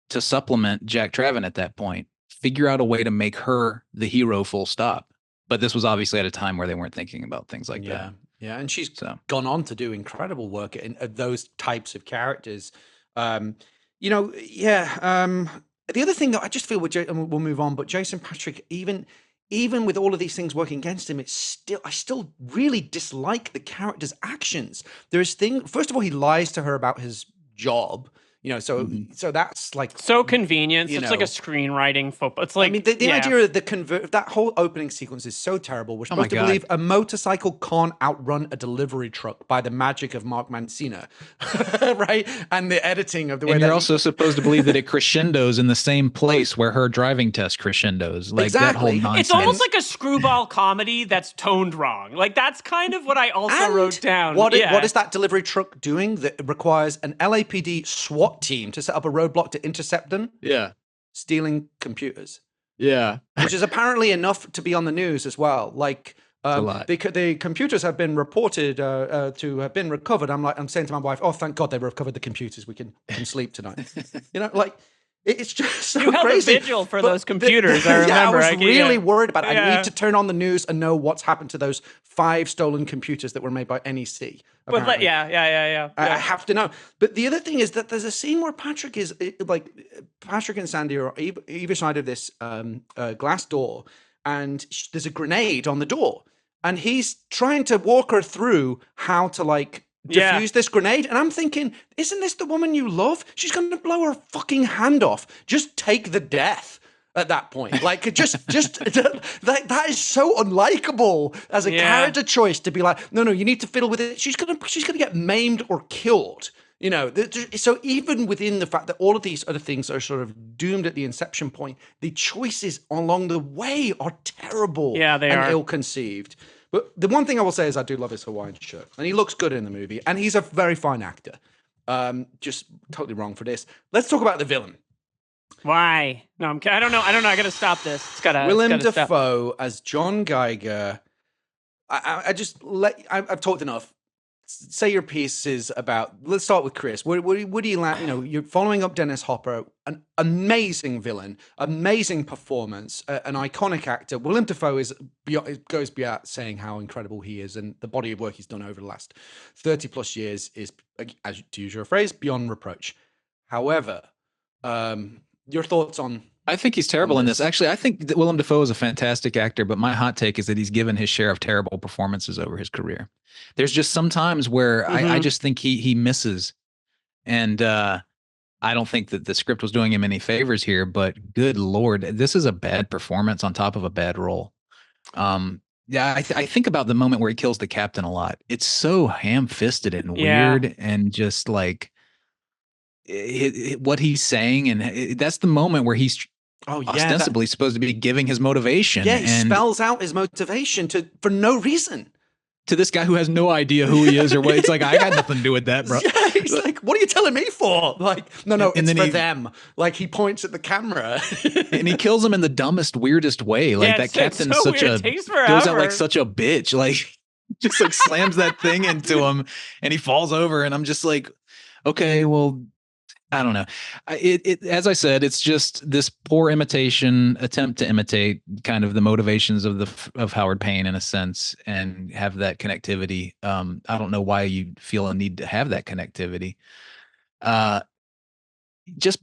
to supplement Jack Traven at that point? Figure out a way to make her the hero, full stop. But this was obviously at a time where they weren't thinking about things like that. Yeah, and she's gone on to do incredible work in those types of characters. The other thing that I just feel and we'll move on, but Jason Patric, even with all of these things working against him, I still really dislike the character's actions. First of all, he lies to her about his job. So that's like so convenient. It's like a screenwriting football. It's like, I mean, the idea of that whole opening sequence is so terrible. We're supposed to believe a motorcycle can't outrun a delivery truck by the magic of Mark Mancina, right? And the editing of the way. And you're also supposed to believe that it crescendos in the same place where her driving test crescendos. Like that whole nonsense. It's almost like a screwball comedy that's toned wrong. Like that's kind of what I also wrote down. What is that delivery truck doing that requires an LAPD SWAT team to set up a roadblock to intercept them? Yeah. Stealing computers. Yeah. Which is apparently enough to be on the news as well. Like the computers have been reported to have been recovered. I'm saying to my wife, oh, thank God they recovered the computers. We can sleep tonight. It's just so you held crazy. a vigil for those computers. I remember. I was really worried about it. I need to turn on the news and know what's happened to those 5 stolen computers that were made by NEC. But yeah. I have to know. But the other thing is that there's a scene where Patric and Sandy are either side of this glass door, and there's a grenade on the door, and he's trying to walk her through how to defuse this grenade. And I'm thinking, isn't this the woman you love? She's going to blow her fucking hand off. Just take the death at that point. Like, that is so unlikable as a character choice to be like, no, you need to fiddle with it. She's gonna get maimed or killed. So even within the fact that all of these other things are sort of doomed at the inception point, the choices along the way are terrible and ill-conceived. But the one thing I will say is I do love his Hawaiian shirt, and he looks good in the movie, and he's a very fine actor. Just totally wrong for this. Let's talk about the villain. Why? No, I don't know. I got to stop this. Willem Dafoe as John Geiger. I've talked enough. Say your pieces about. Let's start with Kris. What do you like? You're following up Dennis Hopper, an amazing villain, amazing performance, an iconic actor. Willem Dafoe goes beyond saying how incredible he is, and the body of work he's done over the last 30+ years is, as to use your phrase, beyond reproach. However, your thoughts on? I think he's terrible in this. Actually, I think that Willem Dafoe is a fantastic actor, but my hot take is that he's given his share of terrible performances over his career. There's just some times where I just think he misses. And I don't think that the script was doing him any favors here, but good Lord, this is a bad performance on top of a bad role. I think about the moment where he kills the captain a lot. It's so ham-fisted and weird and just like what he's saying. And that's the moment where he's ostensibly supposed to be giving his motivation. Yeah, he spells out his motivation for no reason. To this guy who has no idea who he is or what. It's like, I got nothing to do with that, bro. Yeah, he's like, what are you telling me for? Like, no, it's for them. Like, he points at the camera. And he kills him in the dumbest, weirdest way. Like, that captain's so goes out like such a bitch. Like, just like slams that thing into him and he falls over. And I'm just like, okay, well, I don't know. As I said, it's just this poor attempt to imitate kind of the motivations of Howard Payne in a sense, and have that connectivity. I don't know why you feel a need to have that connectivity. Just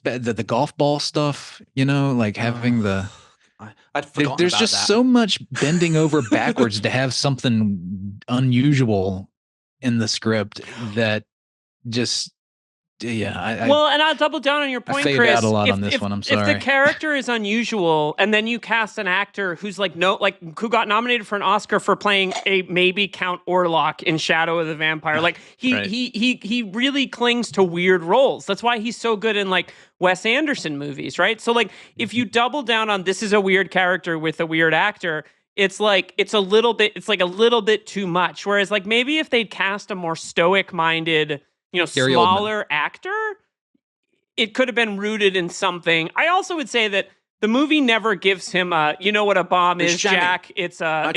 bad. The golf ball stuff, like having there's just that. So much bending over backwards to have something unusual in the script that just well, and I'll double down on your point, faded Chris. out a lot on this one. I'm sorry. If the character is unusual, and then you cast an actor who's who got nominated for an Oscar for playing a maybe Count Orlok in Shadow of the Vampire, like he really clings to weird roles. That's why he's so good in like Wes Anderson movies, right? So like if you double down on this is a weird character with a weird actor, it's like a little bit too much. Whereas like maybe if they'd cast a more stoic-minded, smaller actor, it could have been rooted in something. I also would say that the movie never gives him what a bomb is, Jack. It's a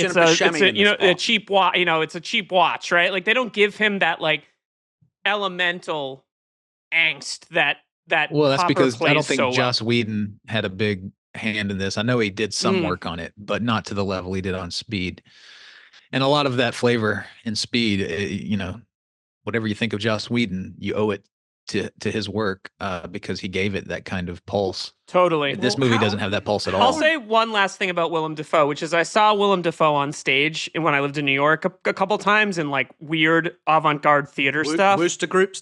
cheap watch. It's a cheap watch, right? Like they don't give him that like elemental angst that. Well, that's Hopper because I don't think so Joss Whedon had a big hand in this. I know he did some work on it, but not to the level he did on Speed. And a lot of that flavor in Speed, whatever you think of Joss Whedon, you owe it to his work because he gave it that kind of pulse. Totally. This movie doesn't have that pulse at all. I'll say one last thing about Willem Dafoe, which is I saw Willem Dafoe on stage when I lived in New York a couple times in like weird avant-garde theater stuff. Wooster Group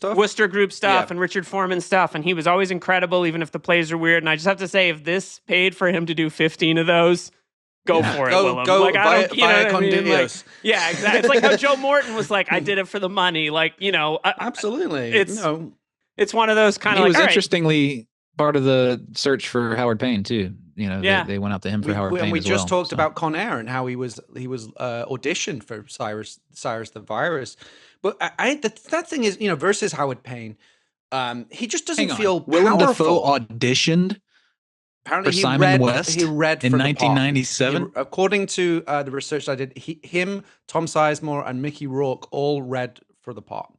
stuff, and Richard Foreman stuff. And he was always incredible, even if the plays are weird. And I just have to say, if this paid for him to do 15 of those, go for it, Willem. Go like, via condidios. Yeah, exactly. It's like how Joe Morton was like, I did it for the money. Like, absolutely. It's one of those kind of. He was interestingly part of the search for Howard Payne too. They went out to him for Howard Payne. And we as just well, talked about Con Air and how he was auditioned for Cyrus the Virus. But that thing is, versus Howard Payne, he just doesn't feel powerful. Willem Dafoe auditioned. Apparently, for Simon West he read in for 1997. According to the research I did, him, Tom Sizemore, and Mickey Rourke all read for the part.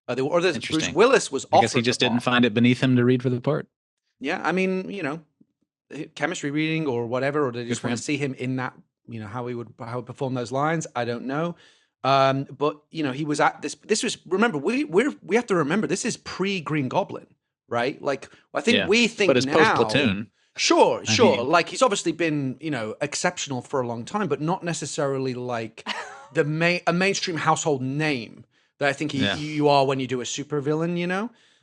Bruce Willis was offered. I guess he just didn't find it beneath him to read for the part. Yeah, I mean, chemistry reading or whatever, or they just want to see him in that, how he would perform those lines. I don't know. But he was at this. This was, remember, we have to remember this is pre Green Goblin, right? Like I think we think, but it's post Platoon. Sure. Like he's obviously been, exceptional for a long time, but not necessarily like a mainstream household name that I think you are when you do a supervillain,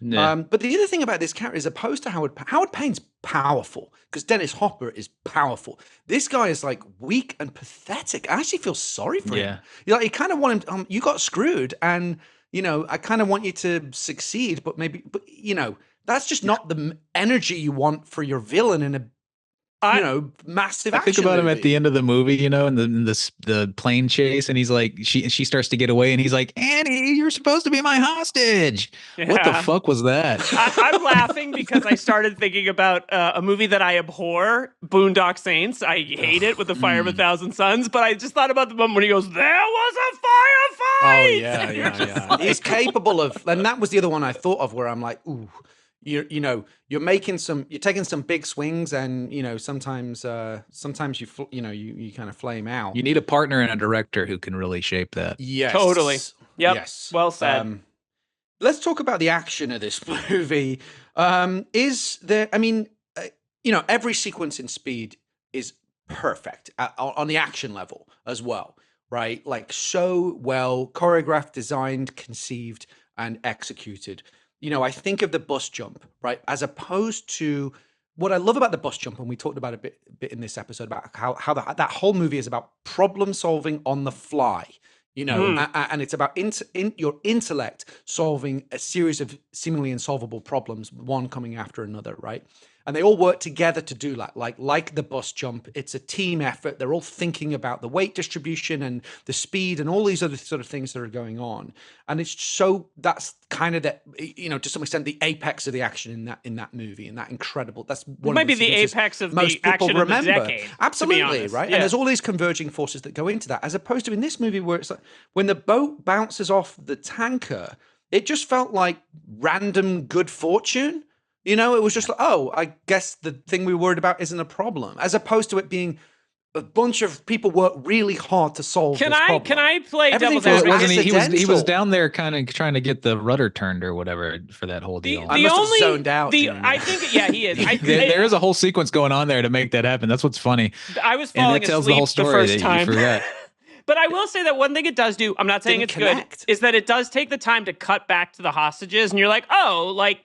Yeah. But the other thing about this character is opposed to Howard Payne's powerful because Dennis Hopper is powerful. This guy is like weak and pathetic. I actually feel sorry for him. You kind of want him. You got screwed, and I kind of want you to succeed, but that's just not the energy you want for your villain in a massive. I think about him at the end of the movie, in the plane chase, and he's like, she starts to get away, and he's like, Annie, you're supposed to be my hostage. Yeah. What the fuck was that? I'm laughing because I started thinking about a movie that I abhor, Boondock Saints. I hate it with the Fire of a Thousand Suns, but I just thought about the moment when he goes, "There was a firefight." Oh yeah. Like, he's capable of, and that was the other one I thought of where I'm like, ooh. You're taking some big swings, and sometimes you kind of flame out. You need a partner and a director who can really shape that. Yes, totally. Yep. Yes. Well said. Let's talk about the action of this movie. Is there? I mean, every sequence in Speed is perfect on the action level as well, right? Like so well choreographed, designed, conceived, and executed. I think of the bus jump, right? As opposed to what I love about the bus jump, and we talked about a bit in this episode about how that whole movie is about problem solving on the fly, and it's about your intellect solving a series of seemingly insolvable problems, one coming after another, right? And they all work together to do that. Like the bus jump, it's a team effort. They're all thinking about the weight distribution and the speed and all these other sort of things that are going on. And that's kind of to some extent the apex of the action in that movie, and that incredible. That's one might be the apex of the action of the decade. Absolutely, right? Yeah. And there's all these converging forces that go into that, as opposed to in this movie where it's like when the boat bounces off the tanker, it just felt like random good fortune. It was just like, oh, I guess the thing we were worried about isn't a problem, as opposed to it being a bunch of people work really hard to solve this problem. Can I play devil's advocate? He was down there kind of trying to get the rudder turned or whatever for that whole deal. I must have zoned out. I think, he is. There is a whole sequence going on there to make that happen. That's what's funny. I was falling asleep the first time. But I will say that one thing it does do, I'm not saying it's good, is that it does take the time to cut back to the hostages, and you're like, oh, like,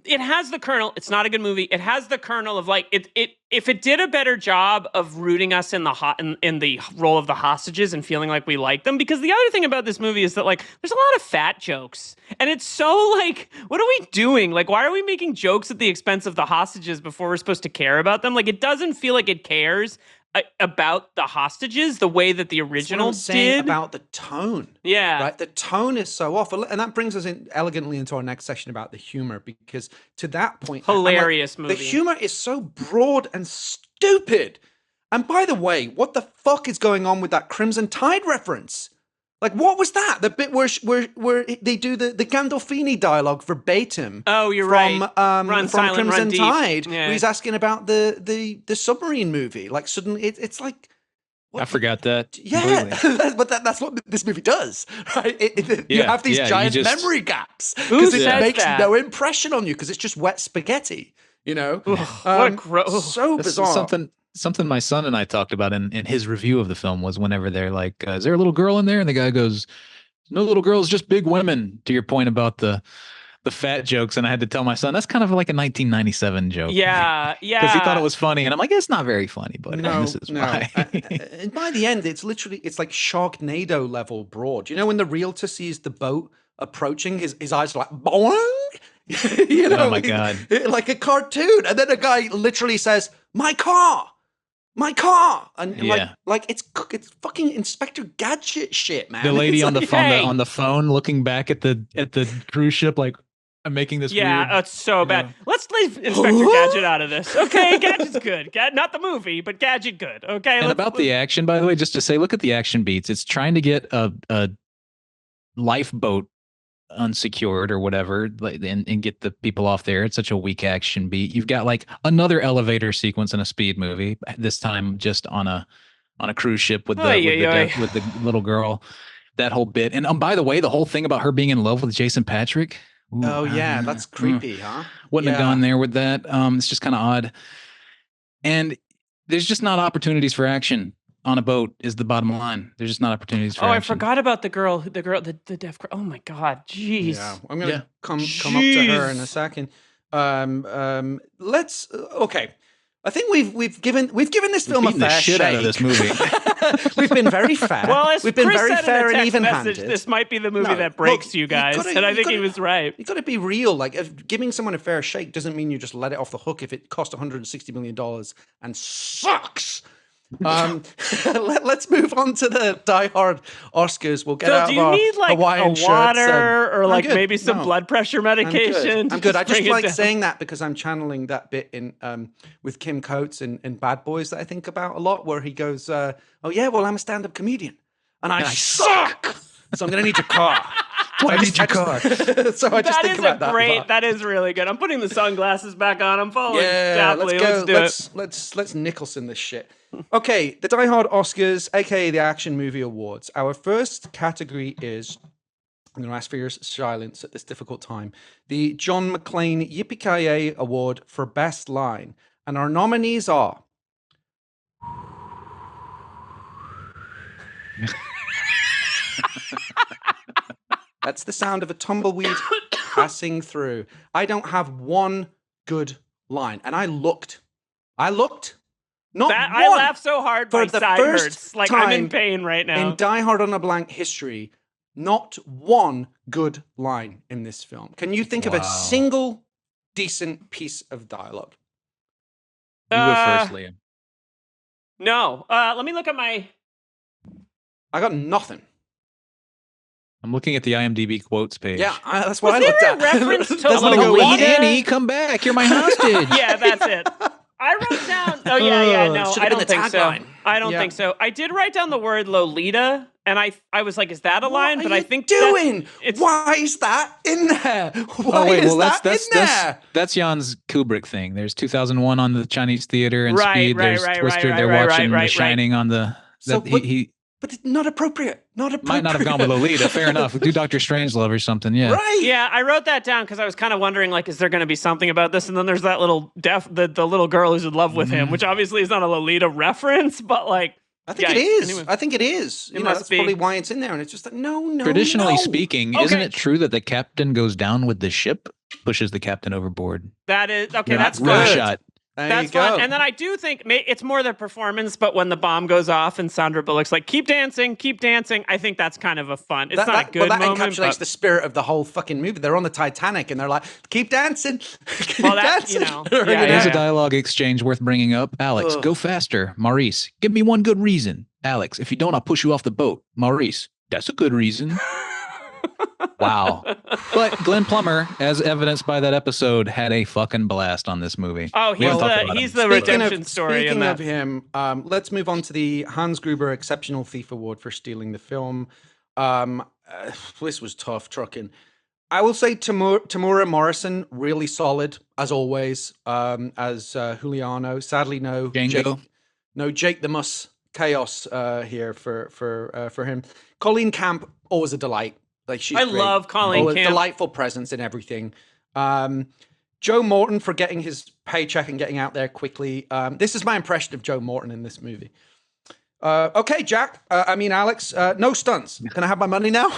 it has the kernel. It's not a good movie. It has the kernel of like if it did a better job of rooting us in the role of the hostages and feeling like we like them. Because the other thing about this movie is that like there's a lot of fat jokes, and it's so like, what are we doing? Like, why are we making jokes at the expense of the hostages before we're supposed to care about them? Like, it doesn't feel like it cares about the hostages the way that the original did. About the tone. Yeah. Right? The tone is so off. And that brings us in elegantly into our next section about the humor, because to that point, hilarious movie. The humor is so broad and stupid. And by the way, what the fuck is going on with that Crimson Tide reference? Like, what was that? The bit where they do the Gandolfini dialogue verbatim. Oh, you're from, right. From Silent, Crimson Tide. Yeah. Where he's asking about the submarine movie. Like, suddenly it's like, what? I forgot that. Yeah, but that's what this movie does, right? You have these giant memory gaps because it makes no impression on you because it's just wet spaghetti. You know, what gross! So bizarre. Something my son and I talked about in his review of the film was whenever they're like, "Is there a little girl in there?" and the guy goes, "No little girls, just big women." To your point about the fat jokes, and I had to tell my son that's kind of like a 1997 joke. Yeah, because he thought it was funny, and I'm like, it's not very funny, but this is why. And by the end, it's like Sharknado level broad. You know, when the realtor sees the boat approaching, his eyes are like boing. You know, oh my god, like a cartoon, and then a guy literally says, "My car." And like it's fucking Inspector Gadget shit, man. The lady on like, the phone looking back at the cruise ship, like, I'm making this weird. Yeah, it's so bad. Let's leave Inspector Gadget out of this. Okay, Gadget's good. Not the movie, but Gadget good. Okay. And about the action, by the way, just to say, look at the action beats. It's trying to get a lifeboat unsecured or whatever, and get the people off there. It's such a weak action beat. You've got like another elevator sequence in a speed movie, this time just on a cruise ship with the little girl. That whole bit, and by the way, the whole thing about her being in love with Jason Patric. Ooh, that's creepy, huh? Wouldn't have gone there with that. It's just kind of odd, and there's just not opportunities for action on a boat. Is the bottom line. There's just not opportunities for action. I forgot about the deaf girl. Oh my god, jeez. Yeah, I'm gonna come up to her in a second. Let's okay. I think we've given this film a fair shake. Out of this movie. We've been very fair. Well, we've been Chris very said fair in a and text even-handed. Message, this might be the movie that breaks you guys, and I think he was right. You got to be real. Like, if giving someone a fair shake doesn't mean you just let it off the hook if it cost $160 million and sucks. Let's move on to the Die Hard Oscars. We'll get out of our Hawaiian shirts. Water or like maybe some blood pressure medication? I'm good. I just like saying that because I'm channeling that bit in with Kim Coates in Bad Boys that I think about a lot, where he goes, "Oh yeah, well I'm a stand-up comedian and I suck, so I'm gonna need your car." I need your car. So I just think about that. Great. That is really good. I'm putting the sunglasses back on. I'm following Tapley. Let's go. Let's do it. Let's Nicholson this shit. Okay, the Die Hard Oscars, aka the Action Movie Awards. Our first category is, I'm going to ask for your silence at this difficult time, the John McClane Yippee-Ki-Yay Award for Best Line. And our nominees are... That's the sound of a tumbleweed passing through. I don't have one good line. And I looked. Not one. I laughed so hard for my the side first hurts. Like, time I'm in pain right now. In Die Hard on a Blank history, not one good line in this film. Can you think of a single decent piece of dialogue? You go first, Liam. No. Let me look at my... I got nothing. I'm looking at the IMDb quotes page. Yeah, that's what I looked at. Reference to Lolita? Annie, come back. You're my hostage. Yeah, that's it. I wrote down... Oh, yeah, no, I don't think so. I don't think so. I did write down the word Lolita, and I was like, is that a line? But I think doing? Why is that in there? Why is that in there? That's Jan's Kubrick thing. There's 2001 on the Chinese theater and Speed. There's Twister. They're watching The Shining on the... But it's not appropriate. Might not have gone with Lolita. Fair enough. Do Dr. Strangelove or something. Yeah. Right. Yeah, I wrote that down because I was kind of wondering, like, is there going to be something about this? And then there's that little the little girl who's in love with him, which obviously is not a Lolita reference, but like, I think it is. Anyway, I think it is. That's probably why it's in there. And it's just like, no. Traditionally speaking, isn't it true that the captain goes down with the ship, pushes the captain overboard? That is okay. That's good. Shot. That's fun. And then I do think it's more the performance, but when the bomb goes off and Sandra Bullock's like, keep dancing, I think that's kind of a fun. It's not a good moment. That encapsulates the spirit of the whole fucking movie. They're on the Titanic and they're like, keep dancing. Dancing. Here's a dialogue exchange worth bringing up. Alex, go faster. Maurice, give me one good reason. Alex, if you don't, I'll push you off the boat. Maurice, that's a good reason. Wow. But Glenn Plummer, as evidenced by that episode, had a fucking blast on this movie. Oh, he's the redemption story. Speaking of him, let's move on to the Hans Gruber Exceptional Thief Award for stealing the film. This was tough trucking. I will say Tamura Morrison, really solid, as always, as Juliano. Sadly, no Jake the Muss Chaos here for him. Colleen Camp, always a delight. Like she's great. Love Colleen Camp. Delightful presence in everything. Joe Morton for getting his paycheck and getting out there quickly. This is my impression of Joe Morton in this movie. Okay, Jack. Alex. No stunts. Can I have my money now?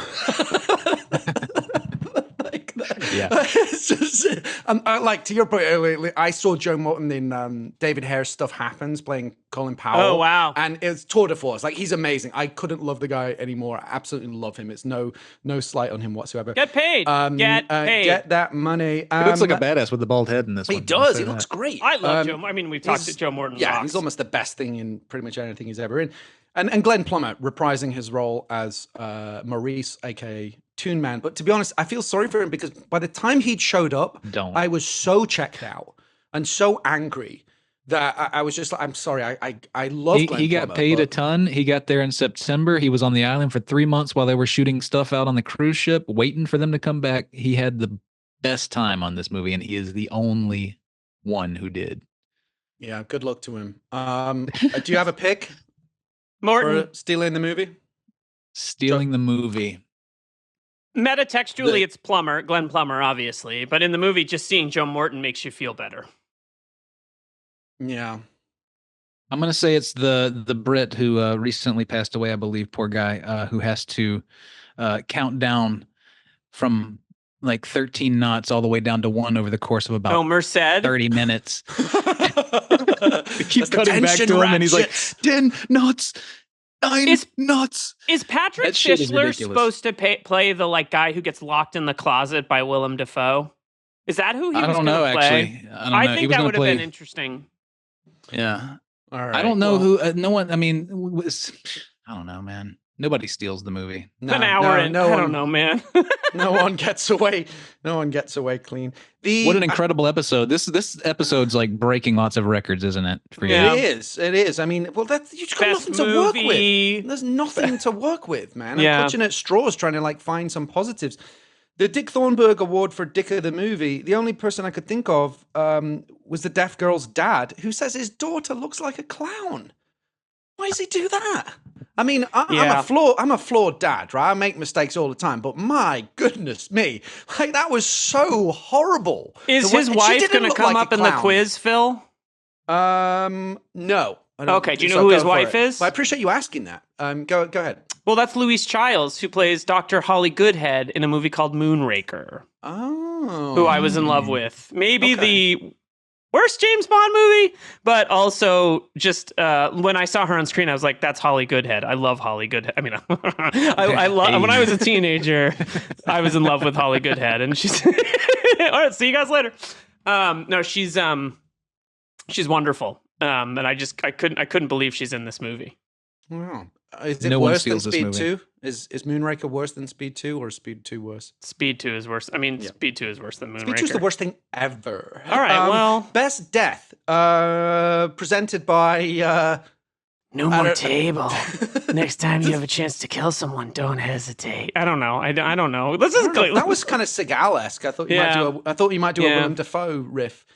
Yeah. It's just, like to your point earlier, I saw Joe Morton in David Hare's Stuff Happens playing Colin Powell. Oh, wow. And it's tour de force. Like, he's amazing. I couldn't love the guy anymore. I absolutely love him. It's no slight on him whatsoever. Get paid. Get paid. Get that money. He looks like a badass with the bald head in this one. He does. He looks great. I love Joe. We've talked to Joe Morton. Yeah, he's almost the best thing in pretty much anything he's ever in. And Glenn Plummer reprising his role as Maurice, a.k.a. Toon Man. But to be honest, I feel sorry for him because by the time he'd showed up, I was so checked out and so angry that I was just like, I'm sorry, I love Glenn Plummer. He got paid a ton. He got there in September. He was on the island for 3 months while they were shooting stuff out on the cruise ship, waiting for them to come back. He had the best time on this movie, and he is the only one who did. Yeah, good luck to him. Do you have a pick? Morton. For stealing the movie? Stealing the movie. Metatextually, it's Glenn Plummer, obviously. But in the movie, just seeing Joe Morton makes you feel better. Yeah. I'm going to say it's the Brit who recently passed away, I believe, poor guy, who has to count down from like 13 knots all the way down to 1 over the course of about Merced. 30 minutes. He keeps cutting back to him, and he's like, 10 knots. 9 knots. Is Patrick Fischler supposed to play the guy who gets locked in the closet by Willem Dafoe? Is that who he was going to play? Actually. I think that would have been interesting. Yeah. All right. I don't know who. No one. I mean, I don't know, man. Nobody steals the movie. An hour in. I don't know, man. No one gets away. No one gets away clean. What an incredible episode! This episode's like breaking lots of records, isn't it? For you? Yeah. It is. I mean, well, you've just got nothing to work with. There's nothing to work with, man. I'm clutching at straws trying to find some positives. The Dick Thornburg Award for Dick of the Movie. The only person I could think of was the deaf girl's dad, who says his daughter looks like a clown. Why does he do that? I mean, I'm a flawed dad, right? I make mistakes all the time, but my goodness me, that was so horrible. Is his wife going to come up in the quiz, Phil? No. Okay, do you know who his wife is? Well, I appreciate you asking that. Go ahead. Well, that's Louise Childs, who plays Dr. Holly Goodhead in a movie called Moonraker. Oh. Who I was in love with. Maybe the worst James Bond movie, but also just when I saw her on screen, I was like, that's Holly Goodhead. I love Holly Goodhead. I mean, I love when I was a teenager, I was in love with Holly Goodhead, and she's all right. See you guys later. No, she's wonderful. And I couldn't believe she's in this movie. Wow. Is it worse than Speed 2? Is Moonraker worse than Speed 2 or Speed 2 worse? Speed 2 is worse. I mean, Speed 2 is worse than Moonraker. Speed 2 is the worst thing ever. All right, Best Death, presented by... No more table. Next time you have a chance to kill someone, don't hesitate. I don't know. I don't know. That was kind of Seagal-esque. I thought you might do a Willem Dafoe riff.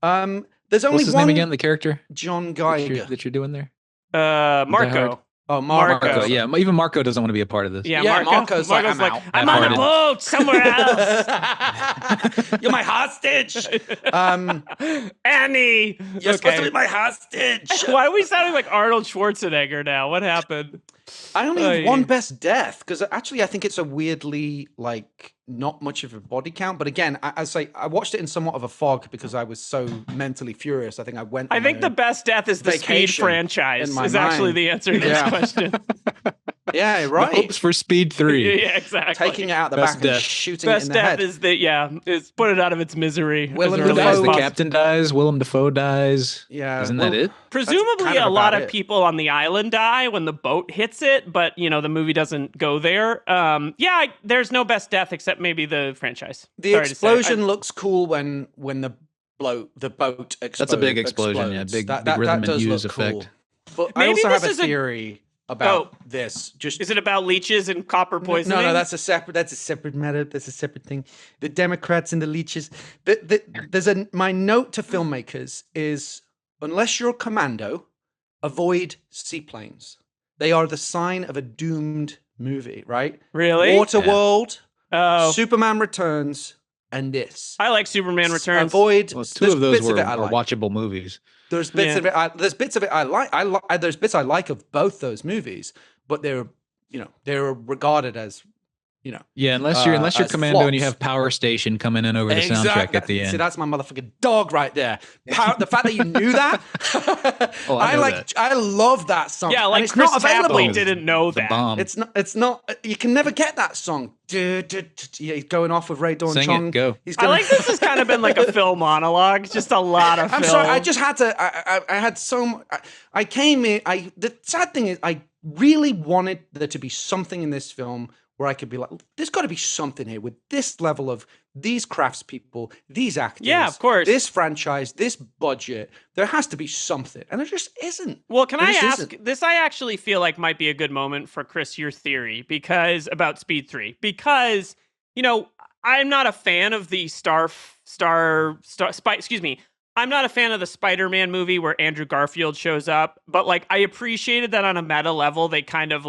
There's only What's his name again, the character? John Geiger. That you're doing there? Marco. Oh, Marco. Yeah, even Marco doesn't want to be a part of this. Yeah, Marco's like, I'm on a boat somewhere else. You're my hostage. Annie. You're supposed to be my hostage. Why are we sounding like Arnold Schwarzenegger now? What happened? I only have one best death because actually I think it's a weirdly like not much of a body count. But again, I watched it in somewhat of a fog because I was so mentally furious. I think I went. I think the best death is the Speed franchise. Is actually the answer to this question. Yeah, right. The hopes for Speed 3. Yeah, exactly. Taking it out the back and shooting it in the head. Best death is put it out of its misery. Willem Dafoe, the captain dies. Willem Dafoe dies. Yeah, isn't that it? Presumably, a lot of people on the island die when the boat hits it, but the movie doesn't go there. There's no best death except maybe the franchise. The explosion looks cool when the boat explodes. That's a big explosion. Yeah, big rhythm and hues effect. Cool. But maybe I also have a theory about this. Is it about leeches and copper poisoning? No, that's a separate matter. That's a separate thing. The Democrats and the leeches. My note to filmmakers is, unless you're a commando, avoid seaplanes. They are the sign of a doomed movie, right? Really? Waterworld, Superman Returns, and this. I like Superman Returns. Avoid. Well, two of those were watchable movies. There's bits of it. There's bits of it I like. There's bits I like of both those movies, but they're regarded as Yeah, unless you're commando and you have Power Station coming in over the soundtrack at the end. See, that's my motherfucking dog right there. The fact that you knew that. I love that song. Yeah, like Kris Tapley didn't know that. Bomb. It's not. You can never get that song. Yeah, he's going off with Ray Dawn Chong. It, go. I like this has kind of been like a Phil monologue, just a lot of. I'm sorry. I just had to. I had so. I came in. The sad thing is, I really wanted there to be something in this film where I could be like, there's got to be something here with this level of these craftspeople, these actors. Yeah, of course. This franchise, this budget. There has to be something. And there just isn't. Well, can I ask, this I actually feel like might be a good moment for, Kris, your theory about Speed 3. Because, I'm not a fan of the I'm not a fan of the Spider-Man movie where Andrew Garfield shows up. But, I appreciated that on a meta level, they kind of,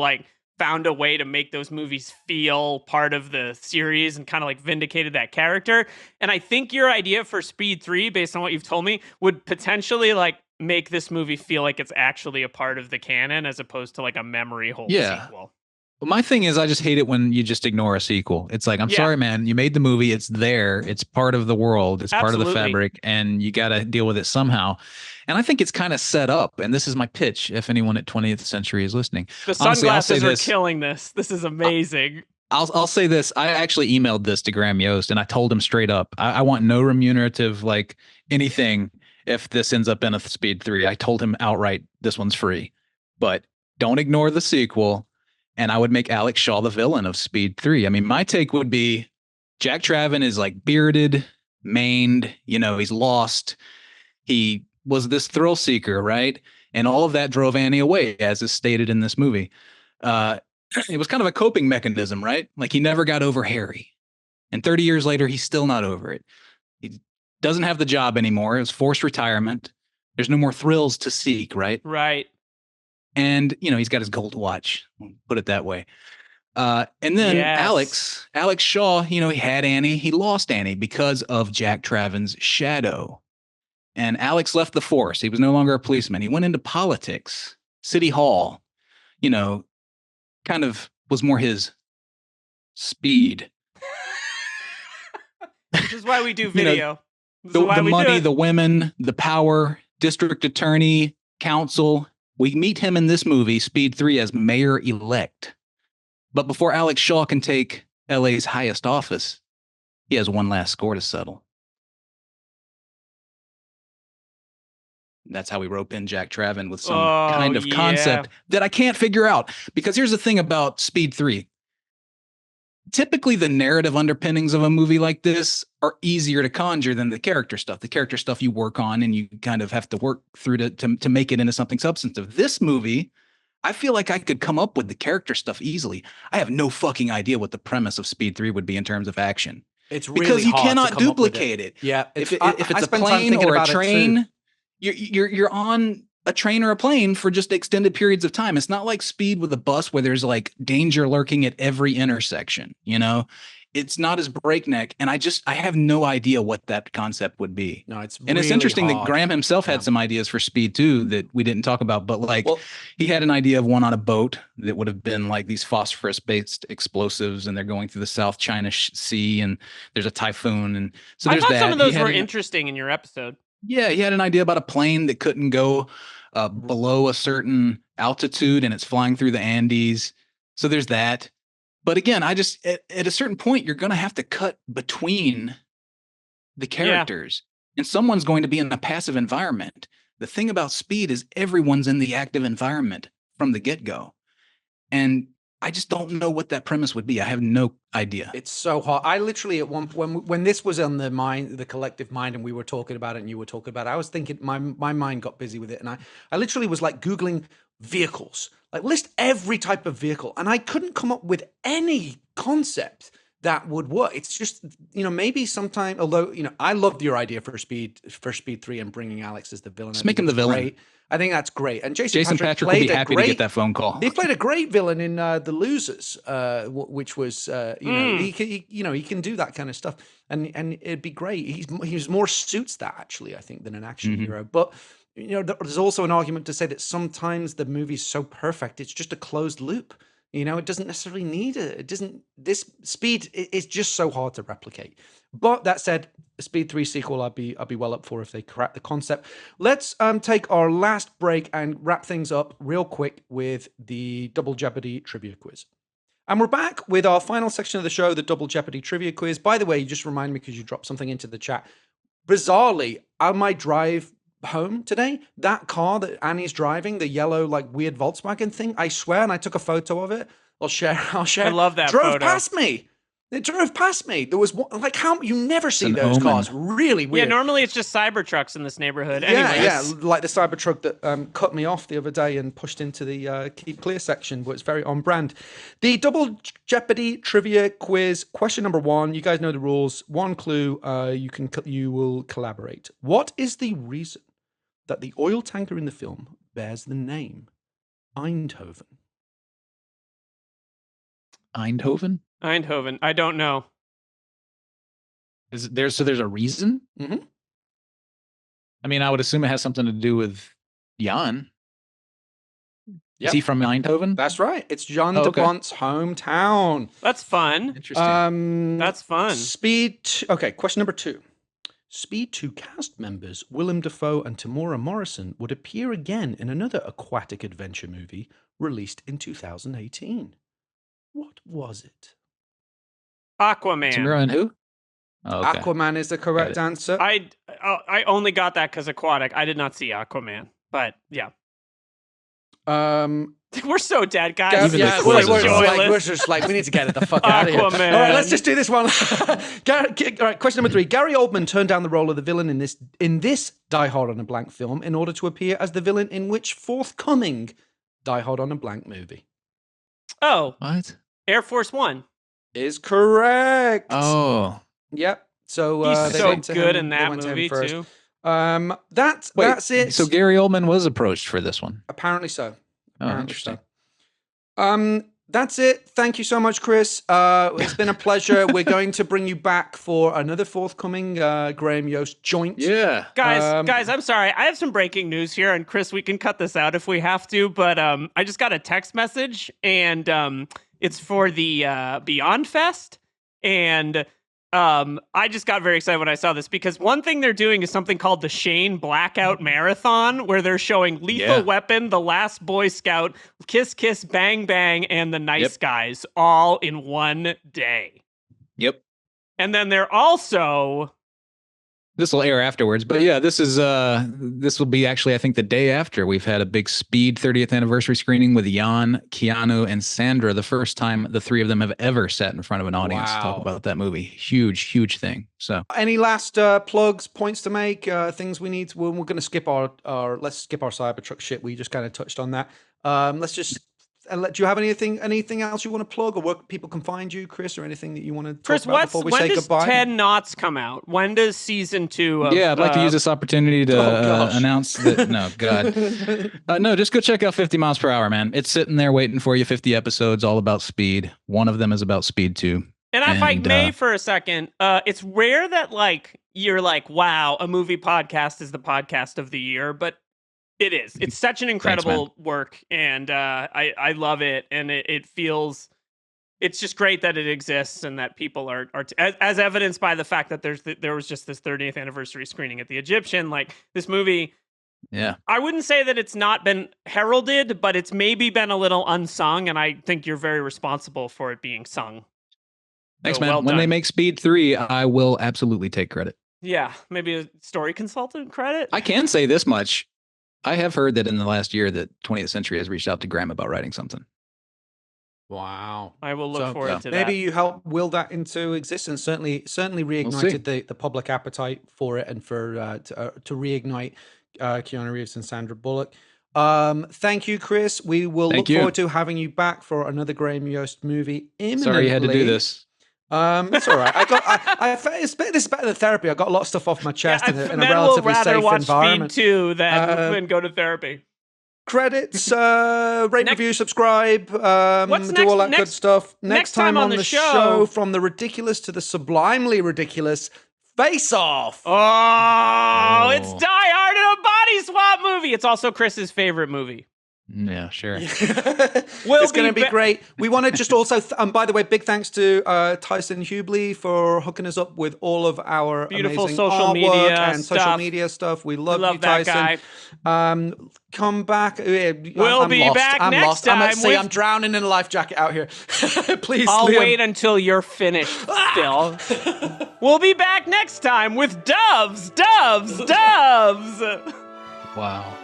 found a way to make those movies feel part of the series and kind of vindicated that character. And I think your idea for Speed 3, based on what you've told me, would potentially make this movie feel like it's actually a part of the canon as opposed to a memory hole sequel. Well, my thing is I just hate it when you just ignore a sequel. It's like, I'm sorry, man, you made the movie. It's there. It's part of the world. It's part of the fabric, and you got to deal with it somehow. And I think it's kind of set up. And this is my pitch, if anyone at 20th Century is listening. The sunglasses are killing this. This is amazing. I'll say this. I actually emailed this to Graham Yost, and I told him straight up, I want no remunerative, anything if this ends up in a Speed 3. I told him outright, this one's free. But don't ignore the sequel. And I would make Alex Shaw the villain of Speed 3. I mean, my take would be Jack Traven is bearded, maned, he's lost. He was this thrill seeker, right? And all of that drove Annie away, as is stated in this movie. It was kind of a coping mechanism, right? He never got over Harry. And 30 years later, he's still not over it. He doesn't have the job anymore. It was forced retirement. There's no more thrills to seek, right? Right. And, he's got his gold watch, put it that way. And then Alex Shaw, he had Annie. He lost Annie because of Jack Traven's shadow. And Alex left the force. He was no longer a policeman. He went into politics, City Hall, kind of was more his speed. Which is why we do video. The money, the women, the power, district attorney, council. We meet him in this movie, Speed 3, as mayor-elect. But before Alex Shaw can take LA's highest office, he has one last score to settle. That's how we rope in Jack Traven with some kind of concept that I can't figure out. Because here's the thing about Speed 3. Typically, the narrative underpinnings of a movie like this are easier to conjure than the character stuff. The character stuff you work on and you kind of have to work through to make it into something substantive. This movie, I feel like I could come up with the character stuff easily. I have no fucking idea what the premise of Speed 3 would be in terms of action. It's really because you hard cannot to come duplicate up with it. Yeah, If it's a plane or a train, you're on a train or a plane for just extended periods of time. It's not like Speed with a bus where there's like danger lurking at every intersection, you know? It's not as breakneck, and I have no idea what that concept would be. No, it's and it's interesting hard. that Graham himself had some ideas for Speed too that we didn't talk about, but like he had an idea of one on a boat that would have been like these phosphorus-based explosives, and they're going through the South China Sea, and there's a typhoon, and so there's I thought that. some of those were interesting in your episode. Yeah, he had an idea about a plane that couldn't go below a certain altitude, and it's flying through the Andes. So there's that. But again, I just at a certain point, you're going to have to cut between the characters, and someone's going to be in a passive environment. The thing about Speed is everyone's in the active environment from the get-go, and I just don't know what that premise would be. I have no idea. It's so hard. I literally at one when this was on the collective mind, and we were talking about it, and you were talking about it, I was thinking my mind got busy with it, and I literally was like Googling vehicles, like list every type of vehicle, and I couldn't come up with any concept that would work. It's just, you know, maybe sometime, although, you know, I loved your idea for Speed 3 and bringing Alex as the villain. Let's make him the villain. Great. I think that's great. And Jason Patric will be happy to get that phone call. He played a great villain in The Losers, which was, you know, he can do that kind of stuff, and it'd be great. He's more suits that actually, I think, than an action hero. But you know, there's also an argument to say that sometimes the movie's so perfect, it's just a closed loop. You know, it doesn't necessarily need it. It doesn't. This Speed is just so hard to replicate. But that said, a Speed 3 sequel, I'd be well up for if they crack the concept. Let's take our last break and wrap things up real quick with the Double Jeopardy trivia quiz. And we're back with our final section of the show, the Double Jeopardy trivia quiz. By the way, you just remind me because you dropped something into the chat. Bizarrely, on my drive home today, that car that Annie's driving, the yellow like weird Volkswagen thing, I swear, and I took a photo of it. I'll share. I love that drove photo. past me. It drove past me. There was one, like, how you never see those cars. Really weird. Yeah, normally it's just Cybertrucks in this neighborhood. Yeah, like the Cybertruck that cut me off the other day and pushed into the Keep Clear section, but it's very on brand. The Double Jeopardy trivia quiz, question number 1. You guys know the rules. 1 clue. You will collaborate. What is the reason that the oil tanker in the film bears the name Eindhoven? Eindhoven? Eindhoven. I don't know. There's a reason? Mm-hmm. I mean, I would assume it has something to do with Jan. Yep. Is he from Eindhoven? That's right. It's John de Bont's hometown. That's fun. Interesting. That's fun. Okay, question number 2. Speed 2 cast members Willem Dafoe and Tamora Morrison would appear again in another aquatic adventure movie released in 2018. What was it? Aquaman. Tamora and who? Oh, okay. Aquaman is the correct answer. I only got that because aquatic. I did not see Aquaman, but yeah. We're so dead, guys. We're just like, we need to get it the fuck out of here. All right, let's just do this one. All right, question number 3. Gary Oldman turned down the role of the villain in this Die Hard on a Blank film in order to appear as the villain in which forthcoming Die Hard on a Blank movie? Oh. What? Air Force One. Is correct. Oh. Yep. So he's so good in that movie too. That's it. So Gary Oldman was approached for this one. Apparently so. Interesting. That's it. Thank you so much, Kris. It's been a pleasure. We're going to bring you back for another forthcoming Graham Yost joint. Yeah. Guys, I'm sorry. I have some breaking news here, and Kris, we can cut this out if we have to, but I just got a text message, and it's for the Beyond Fest, and I just got very excited when I saw this because one thing they're doing is something called the Shane Blackout Marathon, where they're showing Lethal Weapon, The Last Boy Scout, Kiss Kiss Bang Bang, and The Nice Guys all in one day. Yep. And then they're also... This will air afterwards, but yeah, this will be actually, I think, the day after we've had a big Speed 30th anniversary screening with Jan, Keanu, and Sandra. The first time the 3 of them have ever sat in front of an audience to talk about that movie. Huge thing. So, any last plugs, points to make, things we need? We're going to skip our let's skip our Cybertruck shit. We just kind of touched on that. Let's just do you have anything else you want to plug, or where people can find you, Kris, or anything that you want to talk Chris, about before we when say does goodbye? 10 Knots come out? When does season 2 of... I'd like to use this opportunity to announce that... No, God. No, just go check out 50 Miles Per Hour, man. It's sitting there waiting for you. 50 episodes, all about speed. One of them is about speed, too. And if I may for a second, it's rare that, like, you're like, wow, a movie podcast is the podcast of the year, but it is. It's such an incredible work, and I love it, and it feels... It's just great that it exists and that people are as evidenced by the fact that there was just this 30th anniversary screening at the Egyptian. Like, this movie... Yeah. I wouldn't say that it's not been heralded, but it's maybe been a little unsung, and I think you're very responsible for it being sung. Thanks, So, man. well when they done. make Speed 3, I will absolutely take credit. Yeah, maybe a story consultant credit? I can say this much. I have heard that in the last year that 20th Century has reached out to Graham about writing something. Wow. I will look forward to that. Maybe you helped will that into existence. Certainly reignited the public appetite for it, and for to reignite Keanu Reeves and Sandra Bullock. Thank you, Kris. We will look forward to having you back for another Graham Yost movie imminently. Sorry you had to do this. It's all right. This is better than therapy. I got a lot of stuff off my chest in a men relatively will rather safe watch environment. Speed 2 than go to therapy. Credits, rate, review, subscribe, do all that good stuff. Next time on the show, from the ridiculous to the sublimely ridiculous, Face Off. Oh, it's Die Hard in a body swap movie. It's also Chris's favorite movie. Yeah, sure. It's going to be great. We want to just also, by the way, big thanks to Tyson Hubley for hooking us up with all of our beautiful amazing social artwork media and stuff. social media stuff. We love you, that Tyson. guy. Come back. We'll be back next time. I'm drowning in a life jacket out here. Please, I'll Liam. wait until you're finished, Phil. We'll be back next time with Doves. Wow.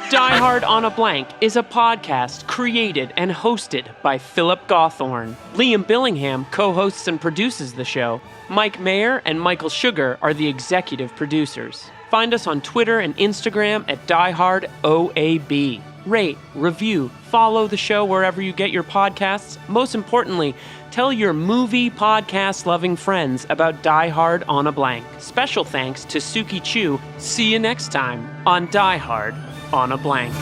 Die Hard on a Blank is a podcast created and hosted by Philip Gawthorne. Liam Billingham co-hosts and produces the show. Mike Mayer and Michael Sugar are the executive producers. Find us on Twitter and Instagram at DieHardOAB. Rate, review, follow the show wherever you get your podcasts. Most importantly, tell your movie podcast-loving friends about Die Hard on a Blank. Special thanks to Suki Chu. See you next time on Die Hard on a Blank.